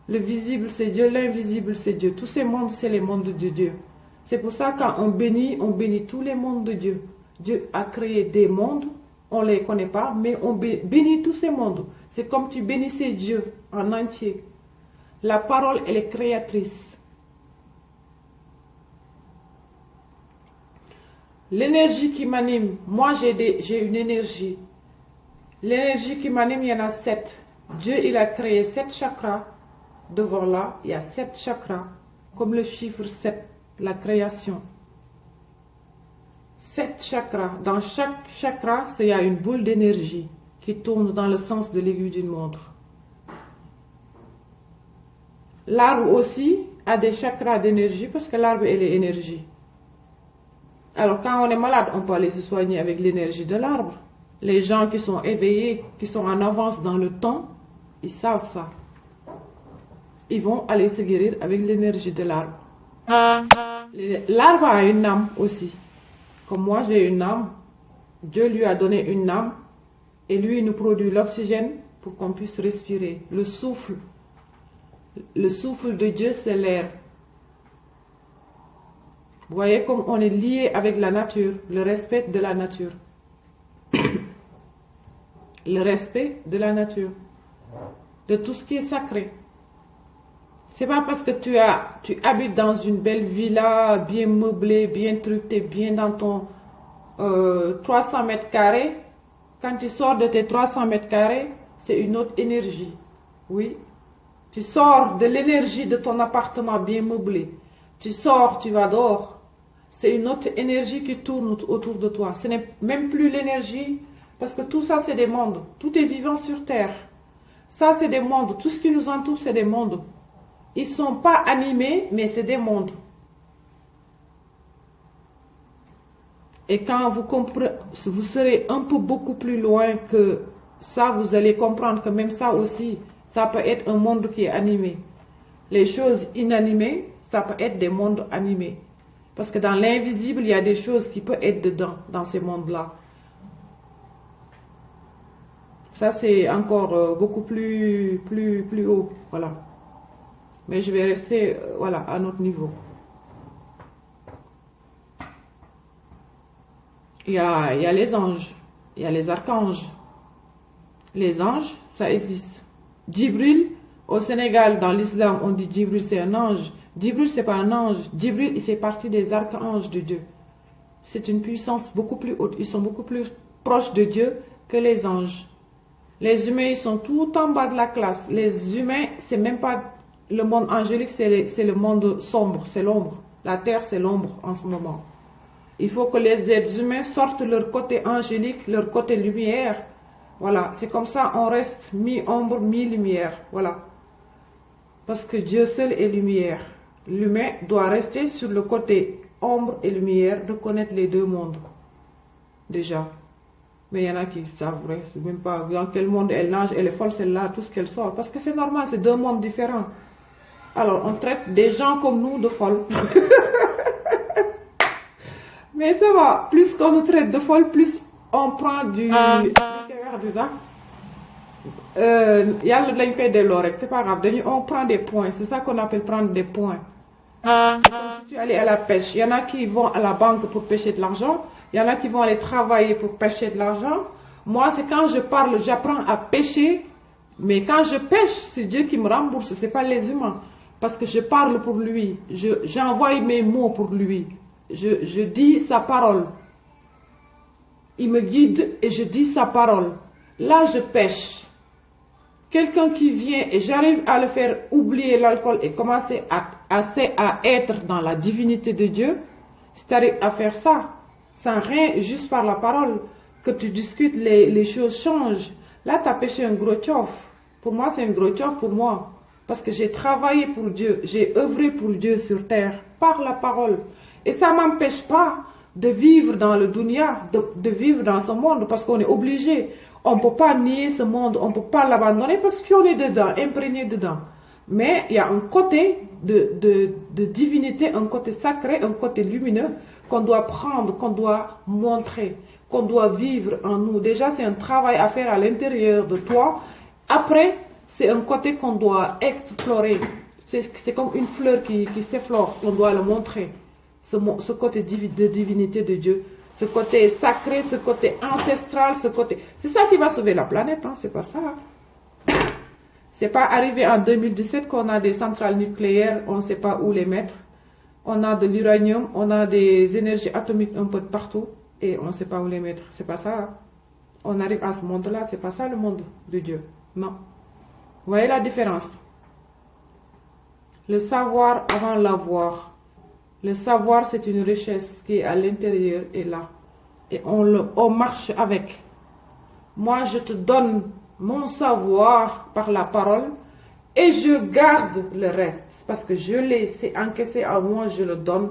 Le visible, c'est Dieu. L'invisible, c'est Dieu. Tous ces mondes, c'est les mondes de Dieu. C'est pour ça quand on bénit tous les mondes de Dieu. Dieu a créé des mondes, on ne les connaît pas, mais on bénit tous ces mondes. C'est comme tu bénissais Dieu en entier. La parole, elle est créatrice. L'énergie qui m'anime, moi j'ai une énergie. L'énergie qui m'anime, il y en a 7. Dieu, il a créé 7 chakras. Devant là, il y a 7 chakras, comme le chiffre 7, la création. 7 chakras. Dans chaque chakra, il y a une boule d'énergie qui tourne dans le sens de l'aiguille d'une montre. L'arbre aussi a des chakras d'énergie parce que l'arbre, elle est énergie. Alors, quand on est malade, on peut aller se soigner avec l'énergie de l'arbre. Les gens qui sont éveillés, qui sont en avance dans le temps, ils savent ça. Ils vont aller se guérir avec l'énergie de l'arbre. L'arbre a une âme aussi. Comme moi, j'ai une âme. Dieu lui a donné une âme. Et lui, il nous produit l'oxygène pour qu'on puisse respirer. Le souffle. Le souffle de Dieu, c'est l'air. Vous voyez comme on est lié avec la nature, le respect de la nature. Le respect de la nature, de tout ce qui est sacré. C'est pas parce que tu habites dans une belle villa, bien meublée, bien truquée, bien dans ton 300 mètres carrés. Quand tu sors de tes 300 mètres carrés, c'est une autre énergie. Oui. Tu sors de l'énergie de ton appartement bien meublé. Tu sors, tu vas dehors. C'est une autre énergie qui tourne autour de toi. Ce n'est même plus l'énergie, parce que tout ça, c'est des mondes. Tout est vivant sur Terre. Ça, c'est des mondes. Tout ce qui nous entoure, c'est des mondes. Ils ne sont pas animés, mais c'est des mondes. Et quand vous comprenez, vous serez un peu beaucoup plus loin que ça, vous allez comprendre que même ça aussi, ça peut être un monde qui est animé. Les choses inanimées, ça peut être des mondes animés. Parce que dans l'invisible, il y a des choses qui peuvent être dedans, dans ces mondes-là. Ça, c'est encore beaucoup plus haut. Voilà. Mais je vais rester voilà, à notre niveau. Il y a les anges, il y a les archanges. Les anges, ça existe. Djibril, au Sénégal, dans l'islam, on dit Djibril, c'est un ange. Djibril, ce n'est pas un ange. Djibril, il fait partie des archanges de Dieu. C'est une puissance beaucoup plus haute. Ils sont beaucoup plus proches de Dieu que les anges. Les humains, ils sont tout en bas de la classe. Les humains, c'est même pas le monde angélique, c'est le monde sombre, c'est l'ombre. La terre, c'est l'ombre en ce moment. Il faut que les êtres humains sortent leur côté angélique, leur côté lumière, Voilà, c'est comme ça, on reste mi-ombre, mi-lumière. Voilà. Parce que Dieu seul est lumière. L'humain doit rester sur le côté ombre et lumière, de connaître les deux mondes. Déjà. Mais il y en a qui savent, c'est même pas dans quel monde elle nage, elle est folle celle-là, tout ce qu'elle sort. Parce que c'est normal, c'est deux mondes différents. Alors, on traite des gens comme nous de folles. Mais ça va, plus qu'on nous traite de folles, plus on prend du... c'est pas grave, on prend des points, c'est ça qu'on appelle prendre des points. Si tu es allé à la pêche, il y en a qui vont à la banque pour pêcher de l'argent, il y en a qui vont aller travailler pour pêcher de l'argent. Moi, c'est quand je parle, j'apprends à pêcher, mais quand je pêche, c'est Dieu qui me rembourse, c'est pas les humains. Parce que je parle pour lui, j'envoie mes mots pour lui, je dis sa parole. Il me guide et je dis sa parole. Là, je pêche. Quelqu'un qui vient et j'arrive à le faire oublier l'alcool et commencer à être dans la divinité de Dieu, si tu arrives à faire ça, sans rien, juste par la parole, que tu discutes, les choses changent. Là, tu as pêché un gros tchof. Pour moi, c'est un gros tchof pour moi. Parce que j'ai travaillé pour Dieu, j'ai œuvré pour Dieu sur terre, par la parole. Et ça ne m'empêche pas de vivre dans le dunya, de vivre dans ce monde, parce qu'on est obligé. On ne peut pas nier ce monde, on ne peut pas l'abandonner parce qu'on est dedans, imprégné dedans. Mais il y a un côté de divinité, un côté sacré, un côté lumineux qu'on doit prendre, qu'on doit montrer, qu'on doit vivre en nous. Déjà, c'est un travail à faire à l'intérieur de toi. Après, c'est un côté qu'on doit explorer. C'est comme une fleur qui s'effleure, on doit le montrer. Ce côté de divinité de Dieu. Ce côté sacré, ce côté ancestral, ce côté... C'est ça qui va sauver la planète, hein, c'est pas ça. C'est pas arrivé en 2017 qu'on a des centrales nucléaires, on ne sait pas où les mettre. On a de l'uranium, on a des énergies atomiques un peu de partout et on ne sait pas où les mettre. C'est pas ça. Hein. On arrive à ce monde-là, c'est pas ça le monde de Dieu. Non. Vous voyez la différence? Le savoir avant l'avoir. Le savoir, c'est une richesse qui est à l'intérieur et là. Et on marche avec. Moi, je te donne mon savoir par la parole et je garde le reste. Parce que je l'ai, c'est encaissé à moi, je le donne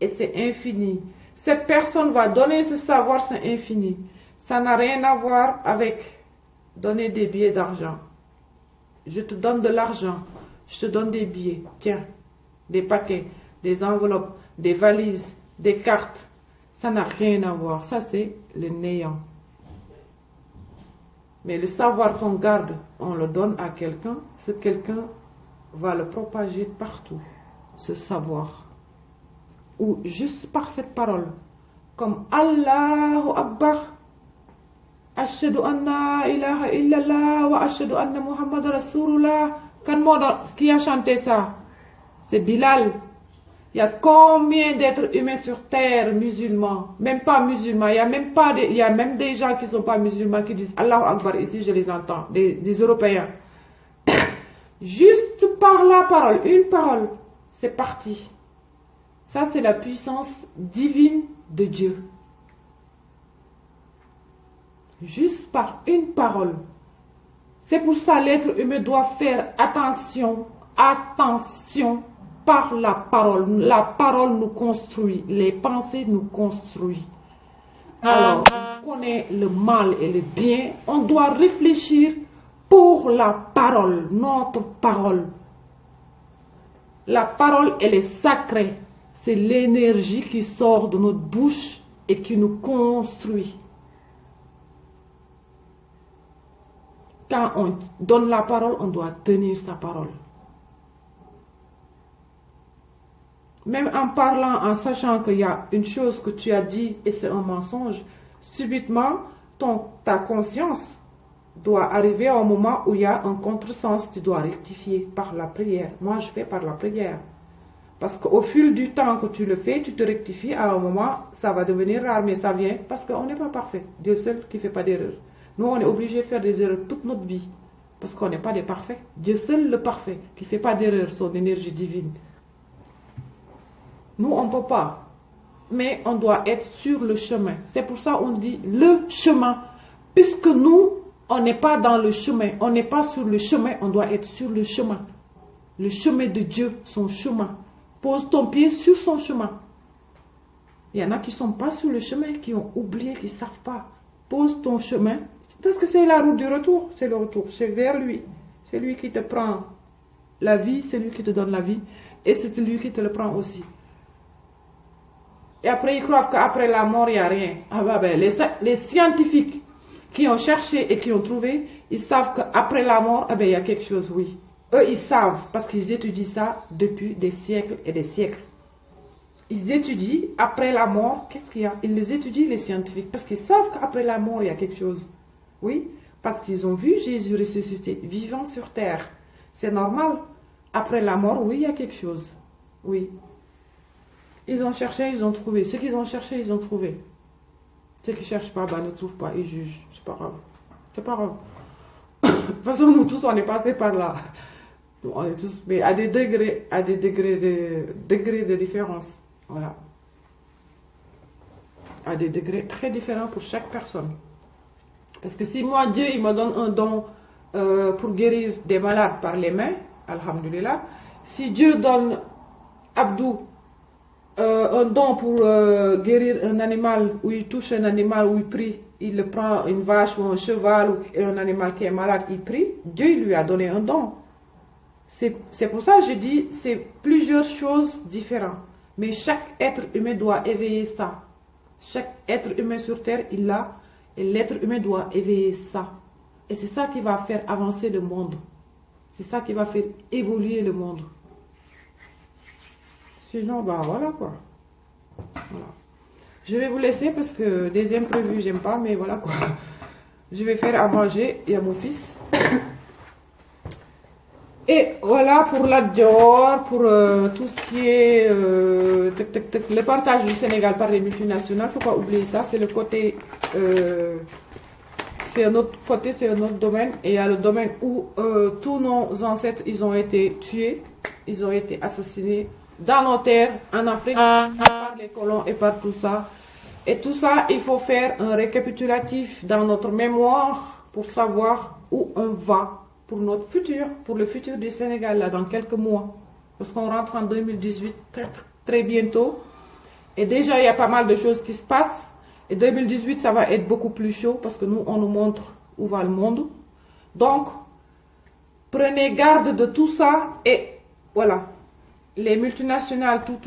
et c'est infini. Cette personne va donner ce savoir, c'est infini. Ça n'a rien à voir avec donner des billets d'argent. Je te donne de l'argent, je te donne des billets, tiens, des paquets, des enveloppes, des valises, des cartes. Ça n'a rien à voir. Ça, c'est le néant. Mais le savoir qu'on garde, on le donne à quelqu'un. Ce quelqu'un va le propager partout. Ce savoir. Ou juste par cette parole. Comme Allahu Akbar. Ashhadu anna ilaha illallah wa ashhadu anna Muhammad Rasulullah. Qui a chanté ça? C'est Bilal. Il y a combien d'êtres humains sur terre musulmans? Même pas musulmans. Il y a même des gens qui ne sont pas musulmans qui disent Allahu Akbar. Ici, je les entends. Des Européens. Juste par la parole. Une parole. C'est parti. Ça, c'est la puissance divine de Dieu. Juste par une parole. C'est pour ça que l'être humain doit faire attention. Attention. Par la parole. La parole nous construit. Les pensées nous construisent. Alors, on connaît le mal et le bien. On doit réfléchir pour la parole. Notre parole. La parole, elle est sacrée. C'est l'énergie qui sort de notre bouche et qui nous construit. Quand on donne la parole, on doit tenir sa parole. Même en parlant, en sachant qu'il y a une chose que tu as dit et c'est un mensonge, subitement, ta conscience doit arriver à un moment où il y a un contresens. Tu dois rectifier par la prière. Moi, je fais par la prière. Parce qu'au fil du temps que tu le fais, tu te rectifies. À un moment, ça va devenir rare, mais ça vient parce qu'on n'est pas parfait. Dieu seul qui ne fait pas d'erreur. Nous, on est obligé de faire des erreurs toute notre vie. Parce qu'on n'est pas des parfaits. Dieu seul le parfait, qui ne fait pas d'erreur, son énergie divine. Nous, on ne peut pas. Mais on doit être sur le chemin. C'est pour ça qu'on dit le chemin. Puisque nous, On n'est pas dans le chemin, on n'est pas sur le chemin, on doit être sur le chemin. Le chemin de Dieu, son chemin. Pose ton pied sur son chemin. Il y en a qui ne sont pas sur le chemin, qui ont oublié, qui ne savent pas. Pose ton chemin, parce que c'est la route du retour, c'est le retour, c'est vers lui. C'est lui qui te prend la vie, c'est lui qui te donne la vie, et c'est lui qui te le prend aussi. Et après, ils croient qu'après la mort, il n'y a rien. Ah bah ben, les scientifiques qui ont cherché et qui ont trouvé, ils savent qu'après la mort, ah ben, il y a quelque chose, oui. Eux, ils savent, parce qu'ils étudient ça depuis des siècles et des siècles. Ils étudient, après la mort, qu'est-ce qu'il y a? Ils les étudient, les scientifiques, parce qu'ils savent qu'après la mort, il y a quelque chose. Oui, parce qu'ils ont vu Jésus ressuscité, vivant sur terre. C'est normal. Après la mort, oui, il y a quelque chose. Oui. Ils ont cherché, ils ont trouvé. Ceux qu'ils ont cherché, ils ont trouvé. Ceux qui ne cherchent pas, ben, ne trouvent pas, ils jugent. C'est pas grave. C'est pas grave. De toute façon, nous tous, on est passés par là. On est tous, mais à des degrés de différence. Voilà. À des degrés très différents pour chaque personne. Parce que si moi, Dieu, il me donne un don pour guérir des malades par les mains, alhamdulillah. Si Dieu donne Abdou un don pour guérir un animal, où il touche un animal, où il prie, il le prend, une vache ou un cheval ou un animal qui est malade, il prie, Dieu il lui a donné un don. C'est pour ça que je dis, c'est plusieurs choses différentes. Mais chaque être humain doit éveiller ça. Chaque être humain sur terre, il l'a. Et l'être humain doit éveiller ça. Et c'est ça qui va faire avancer le monde. C'est ça qui va faire évoluer le monde. Sinon, ben voilà quoi. Voilà. Je vais vous laisser parce que des imprévus, j'aime pas, mais voilà quoi. Je vais faire à manger. Il y a mon fils. Et voilà pour la Dior, pour tout ce qui est le partage du Sénégal par les multinationales. Il ne faut pas oublier ça. C'est le côté, c'est un autre côté, c'est un autre domaine. Et il y a le domaine où tous nos ancêtres, ils ont été tués, ils ont été assassinés dans nos terres, en Afrique, par les colons et par tout ça. Et tout ça, il faut faire un récapitulatif dans notre mémoire pour savoir où on va. Pour notre futur, pour le futur du Sénégal, là, dans quelques mois. Parce qu'on rentre en 2018 très, très bientôt. Et déjà, il y a pas mal de choses qui se passent. Et 2018, ça va être beaucoup plus chaud parce que nous, on nous montre où va le monde. Donc, prenez garde de tout ça. Et voilà, les multinationales, tout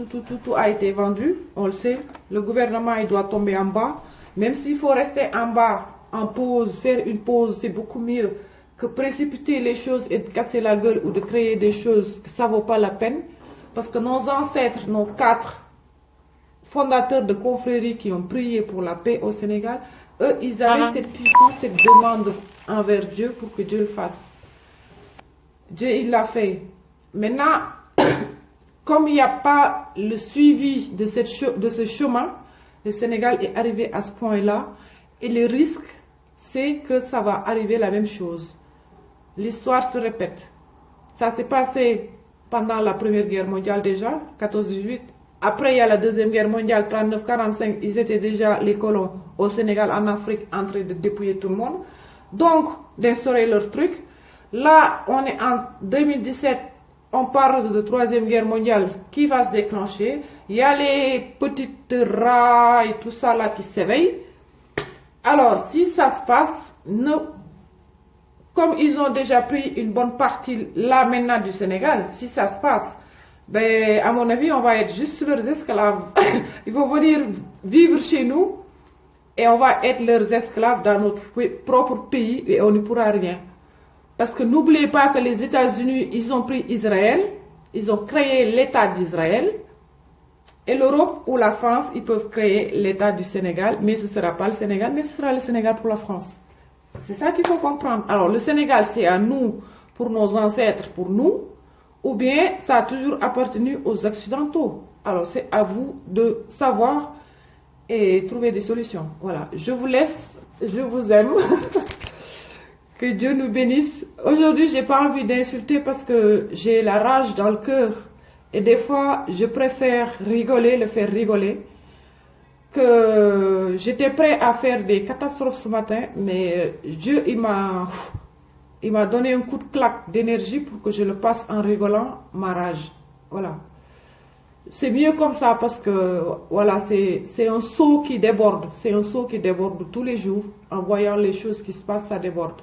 a été vendu. On le sait. Le gouvernement, il doit tomber en bas. Même s'il faut rester en bas, en pause, faire une pause, c'est beaucoup mieux que précipiter les choses et de casser la gueule ou de créer des choses que ça ne vaut pas la peine. Parce que nos ancêtres, nos 4 fondateurs de confréries qui ont prié pour la paix au Sénégal, eux, ils avaient cette puissance, cette demande envers Dieu pour que Dieu le fasse. Dieu, il l'a fait. Maintenant, comme il n'y a pas le suivi de ce chemin, le Sénégal est arrivé à ce point-là. Et le risque, c'est que ça va arriver la même chose. L'histoire se répète. Ça s'est passé pendant la Première Guerre mondiale déjà, 14-18. Après, il y a la Deuxième Guerre mondiale, 39-45. Ils étaient déjà, les colons, au Sénégal, en Afrique, en train de dépouiller tout le monde. Donc, d'instaurer leur truc. Là, on est en 2017. On parle de Troisième Guerre mondiale qui va se déclencher. Il y a les petites rats et tout ça là qui s'éveillent. Alors, si ça se passe, comme ils ont déjà pris une bonne partie là maintenant du Sénégal, si ça se passe, ben, à mon avis, on va être juste leurs esclaves. Ils vont venir vivre chez nous et on va être leurs esclaves dans notre propre pays et on ne pourra rien. Parce que n'oubliez pas que les États-Unis, ils ont pris Israël, ils ont créé l'État d'Israël. Et l'Europe ou la France, ils peuvent créer l'État du Sénégal, mais ce ne sera pas le Sénégal, mais ce sera le Sénégal pour la France. C'est ça qu'il faut comprendre. Alors, le Sénégal, c'est à nous, pour nos ancêtres, pour nous, ou bien ça a toujours appartenu aux Occidentaux. Alors, c'est à vous de savoir et trouver des solutions. Voilà, je vous laisse, je vous aime. Que Dieu nous bénisse. Aujourd'hui, je n'ai pas envie d'insulter parce que j'ai la rage dans le cœur. Et des fois, je préfère rigoler, le faire rigoler. que j'étais prêt à faire des catastrophes ce matin, mais Dieu, il m'a donné un coup de claque d'énergie pour que je le passe en rigolant ma rage. Voilà. C'est mieux comme ça parce que voilà, c'est un seau qui déborde. C'est un seau qui déborde tous les jours. En voyant les choses qui se passent, ça déborde.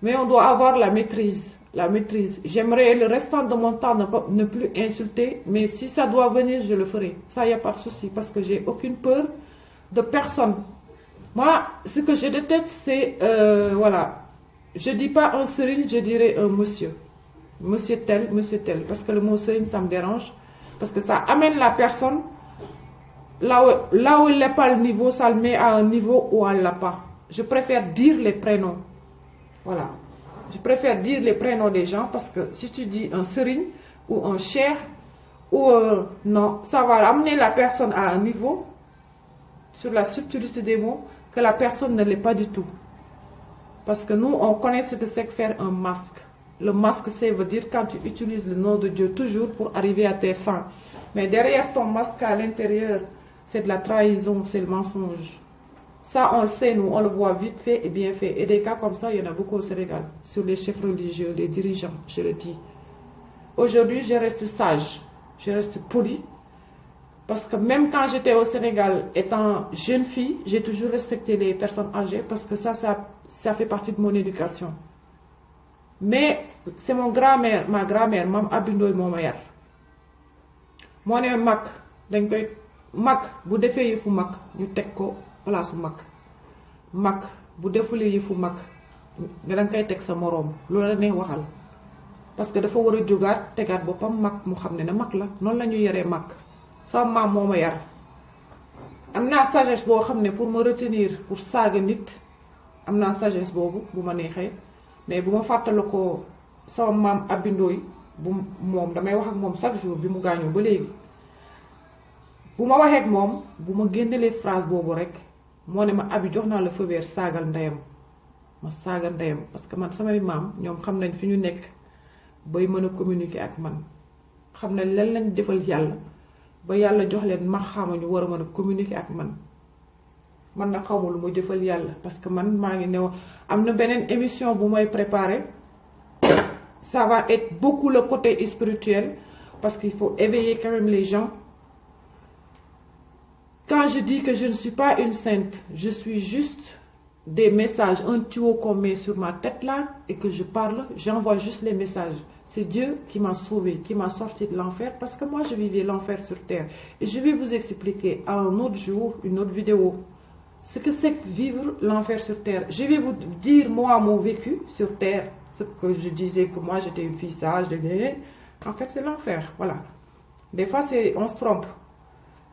Mais on doit avoir la maîtrise. La maîtrise. J'aimerais le restant de mon temps ne plus insulter, mais si ça doit venir, je le ferai. Ça, il n'y a pas de souci parce que j'ai aucune peur de personne. Moi, ce que je déteste, c'est, voilà, je ne dis pas un serigne, je dirais un monsieur. Monsieur tel, parce que le mot serigne, ça me dérange. Parce que ça amène la personne là où elle n'est pas le niveau, ça le met à un niveau où elle ne l'a pas. Je préfère dire les prénoms. Voilà. Je préfère dire les prénoms des gens parce que si tu dis un serigne ou un cher ou non, ça va amener la personne à un niveau sur la subtilité des mots que la personne ne l'est pas du tout. Parce que nous, on connaît ce que c'est que faire un masque. Le masque, ça veut dire quand tu utilises le nom de Dieu toujours pour arriver à tes fins. Mais derrière ton masque à l'intérieur, c'est de la trahison, c'est le mensonge. Ça, on le sait, nous, on le voit vite fait et bien fait. Et des cas comme ça, il y en a beaucoup au Sénégal, sur les chefs religieux, les dirigeants, je le dis. Aujourd'hui, je reste sage, je reste poli. Parce que même quand j'étais au Sénégal, étant jeune fille, j'ai toujours respecté les personnes âgées parce que ça fait partie de mon éducation. Mais c'est ma grand-mère, Mam Abindoy moo ma yar. Moo ne mag dañ koy mag bu defee yëfu mag ñu teg ko place mag. Mag bu defulee yëfu mag nga danga koy teg sa moroom loolu la ne waxal. Parce que dafa war a jógaat tegaat boppam mag mu xam ne mag la noonu la ñu yaree mag. Sama maam moo ma yar. Am naa sagesse boo xam ne pour me retenir pour saaga nit am naa sagesse boobu bu ma neexee. Mais bu ma fàttali ko sama maam Abindooy bu moom damay wax ak moom chaque jour bi mu gaañoo ba léegi bu ma waxee ak moom bu ma génnelee phrase boobu rek moo ne ma abi jox naa la feu vert saagal ndeyam ma saaga ndeyam parce que man samay maam ñoom xam nañ fi ñu nekk bay mën a communiquer ak man xam nañ lan lañ defal yàlla ba yàlla jox leen ma xama ñu war a mën a communiquer ak man. Man na xawma lu ma jëfal yàlla parce que man maa ngi new am na beneen émission bu may préparer ça va être beaucoup le côté spirituel parce qu'il faut éveiller quand même les gens. Quand je dis que je ne suis pas une sainte, je suis juste des messages, un tuyau qu'on met sur ma tête là et que je parle, j'envoie juste les messages. C'est Dieu qui m'a sauvé, qui m'a sorti de l'enfer parce que moi je vivais l'enfer sur terre. Et je vais vous expliquer à un autre jour, une autre vidéo, ce que c'est que vivre l'enfer sur terre. Je vais vous dire, moi, mon vécu sur terre. Ce que je disais que moi, j'étais une fille sage. En fait, c'est l'enfer. Voilà. Des fois, on se trompe.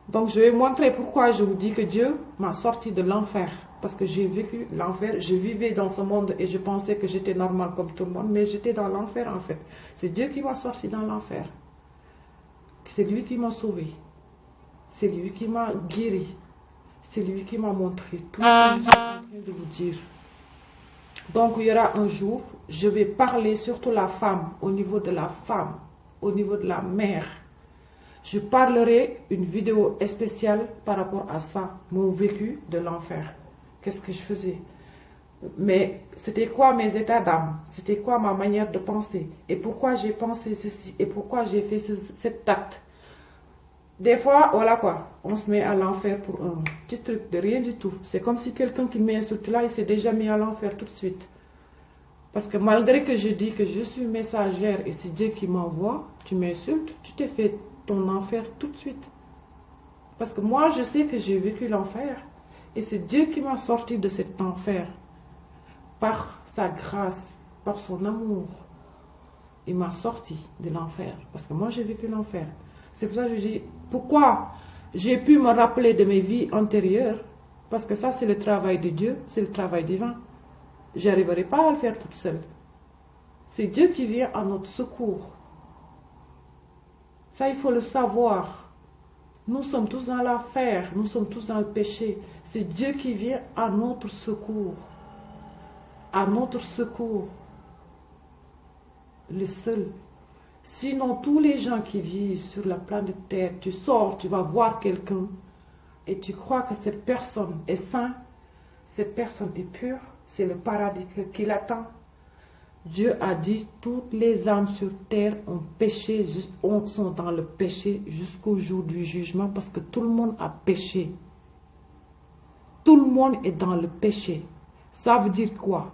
Donc, je vais montrer pourquoi je vous dis que Dieu m'a sorti de l'enfer. Parce que j'ai vécu l'enfer. Je vivais dans ce monde et je pensais que j'étais normale comme tout le monde. Mais j'étais dans l'enfer, en fait. C'est Dieu qui m'a sorti dans l'enfer. C'est lui qui m'a sauvé. C'est lui qui m'a guéri. C'est lui qui m'a montré tout ce que je suis en train de vous dire. Donc, il y aura un jour, je vais parler surtout la femme, au niveau de la femme, au niveau de la mère. Je parlerai une vidéo spéciale par rapport à ça, mon vécu de l'enfer. Qu'est-ce que je faisais? Mais c'était quoi mes états d'âme? C'était quoi ma manière de penser? Et pourquoi j'ai pensé ceci? Et pourquoi j'ai fait cet acte? Des fois, voilà quoi, on se met à l'enfer pour un petit truc de rien du tout. C'est comme si quelqu'un qui m'insulte là, il s'est déjà mis à l'enfer tout de suite. Parce que malgré que je dis que je suis messagère et c'est Dieu qui m'envoie, tu m'insultes, tu t'es fait ton enfer tout de suite. Parce que moi, je sais que j'ai vécu l'enfer et c'est Dieu qui m'a sorti de cet enfer. Par sa grâce, par son amour, il m'a sorti de l'enfer. Parce que moi, j'ai vécu l'enfer. C'est pour ça que je dis, pourquoi j'ai pu me rappeler de mes vies antérieures? Parce que ça, c'est le travail de Dieu, c'est le travail divin. Je n'arriverai pas à le faire toute seule. C'est Dieu qui vient à notre secours. Ça, il faut le savoir. Nous sommes tous dans l'enfer, nous sommes tous dans le péché. C'est Dieu qui vient à notre secours. À notre secours. Le seul. Sinon, tous les gens qui vivent sur la planète Terre, tu sors, tu vas voir quelqu'un. et tu crois que cette personne est sainte, cette personne est pure, c'est le paradis qui l'attend. Dieu a dit, toutes les âmes sur terre ont péché, sont dans le péché jusqu'au jour du jugement parce que tout le monde a péché. Tout le monde est dans le péché. Ça veut dire quoi?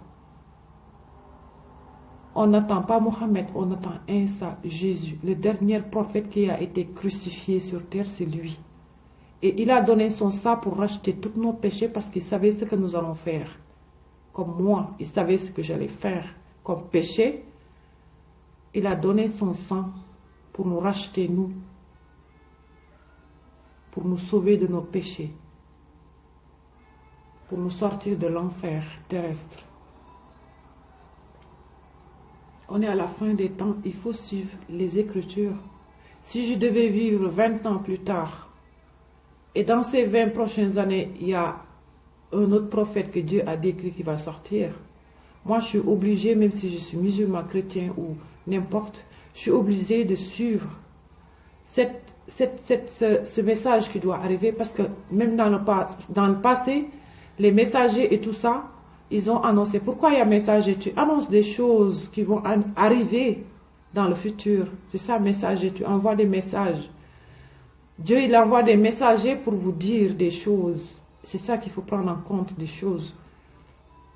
On n'attend pas Mohammed, on attend Isa, Jésus. Le dernier prophète qui a été crucifié sur terre, c'est lui. Et il a donné son sang pour racheter tous nos péchés parce qu'il savait ce que nous allons faire. Comme moi, il savait ce que j'allais faire comme péché. Il a donné son sang pour nous racheter, nous. Pour nous sauver de nos péchés. Pour nous sortir de l'enfer terrestre. On est à la fin des temps, il faut suivre les Écritures. Si je devais vivre 20 ans plus tard, et dans ces 20 prochaines années, il y a un autre prophète que Dieu a décrit qui va sortir, moi je suis obligé, même si je suis musulman, chrétien ou n'importe, je suis obligé de suivre ce message qui doit arriver, parce que même dans le passé, les messagers et tout ça, ils ont annoncé. Pourquoi il y a messager? Tu annonces des choses qui vont arriver dans le futur. C'est ça, messager. Tu envoies des messages. Dieu, il envoie des messagers pour vous dire des choses. C'est ça qu'il faut prendre en compte, des choses.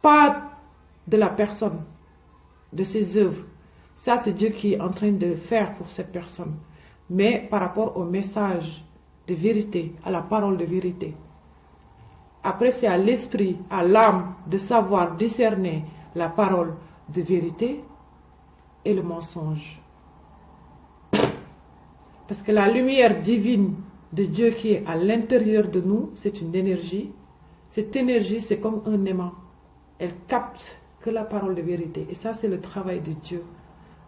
Pas de la personne, de ses œuvres. Ça, c'est Dieu qui est en train de faire pour cette personne. Mais par rapport au message de vérité, à la parole de vérité. Après, c'est à l'esprit, à l'âme de savoir discerner la parole de vérité et le mensonge. Parce que la lumière divine de Dieu qui est à l'intérieur de nous, c'est une énergie. Cette énergie, c'est comme un aimant. Elle capte que la parole de vérité. Et ça, c'est le travail de Dieu.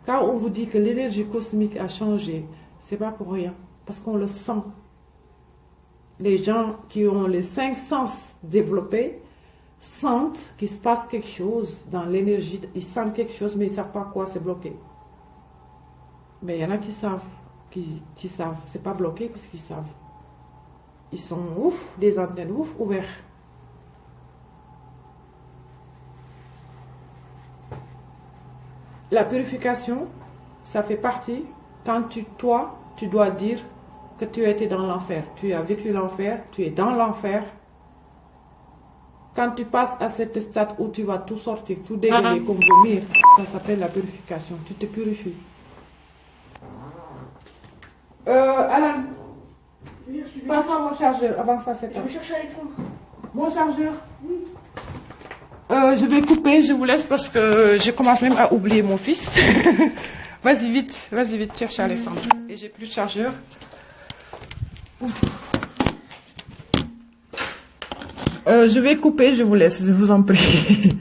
Quand on vous dit que l'énergie cosmique a changé, c'est pas pour rien. Parce qu'on le sent. Les gens qui ont les 5 sens développés sentent qu'il se passe quelque chose dans l'énergie. Ils sentent quelque chose, mais ils ne savent pas quoi, c'est bloqué. Mais il y en a qui savent. Qui savent. C'est pas bloqué parce qu'ils savent. Ils sont ouf, des antennes ouf, ouvertes. La purification, ça fait partie quand toi, tu dois dire que tu as été dans l'enfer. Tu as vécu l'enfer, tu es dans l'enfer. Quand tu passes à cette stade où tu vas tout sortir, tout dégager comme vomir, ça s'appelle la purification. Tu te purifies. Alan, Oui, je passe-moi mon chargeur avant que ça s'éteint. vais chercher Alexandre. Mon chargeur? Oui. Je vais couper, je vous laisse parce que je commence même à oublier mon fils. Vas-y vite, cherche Alexandre. Et j'ai plus de chargeur. Je vais couper, je vous laisse, je vous en prie.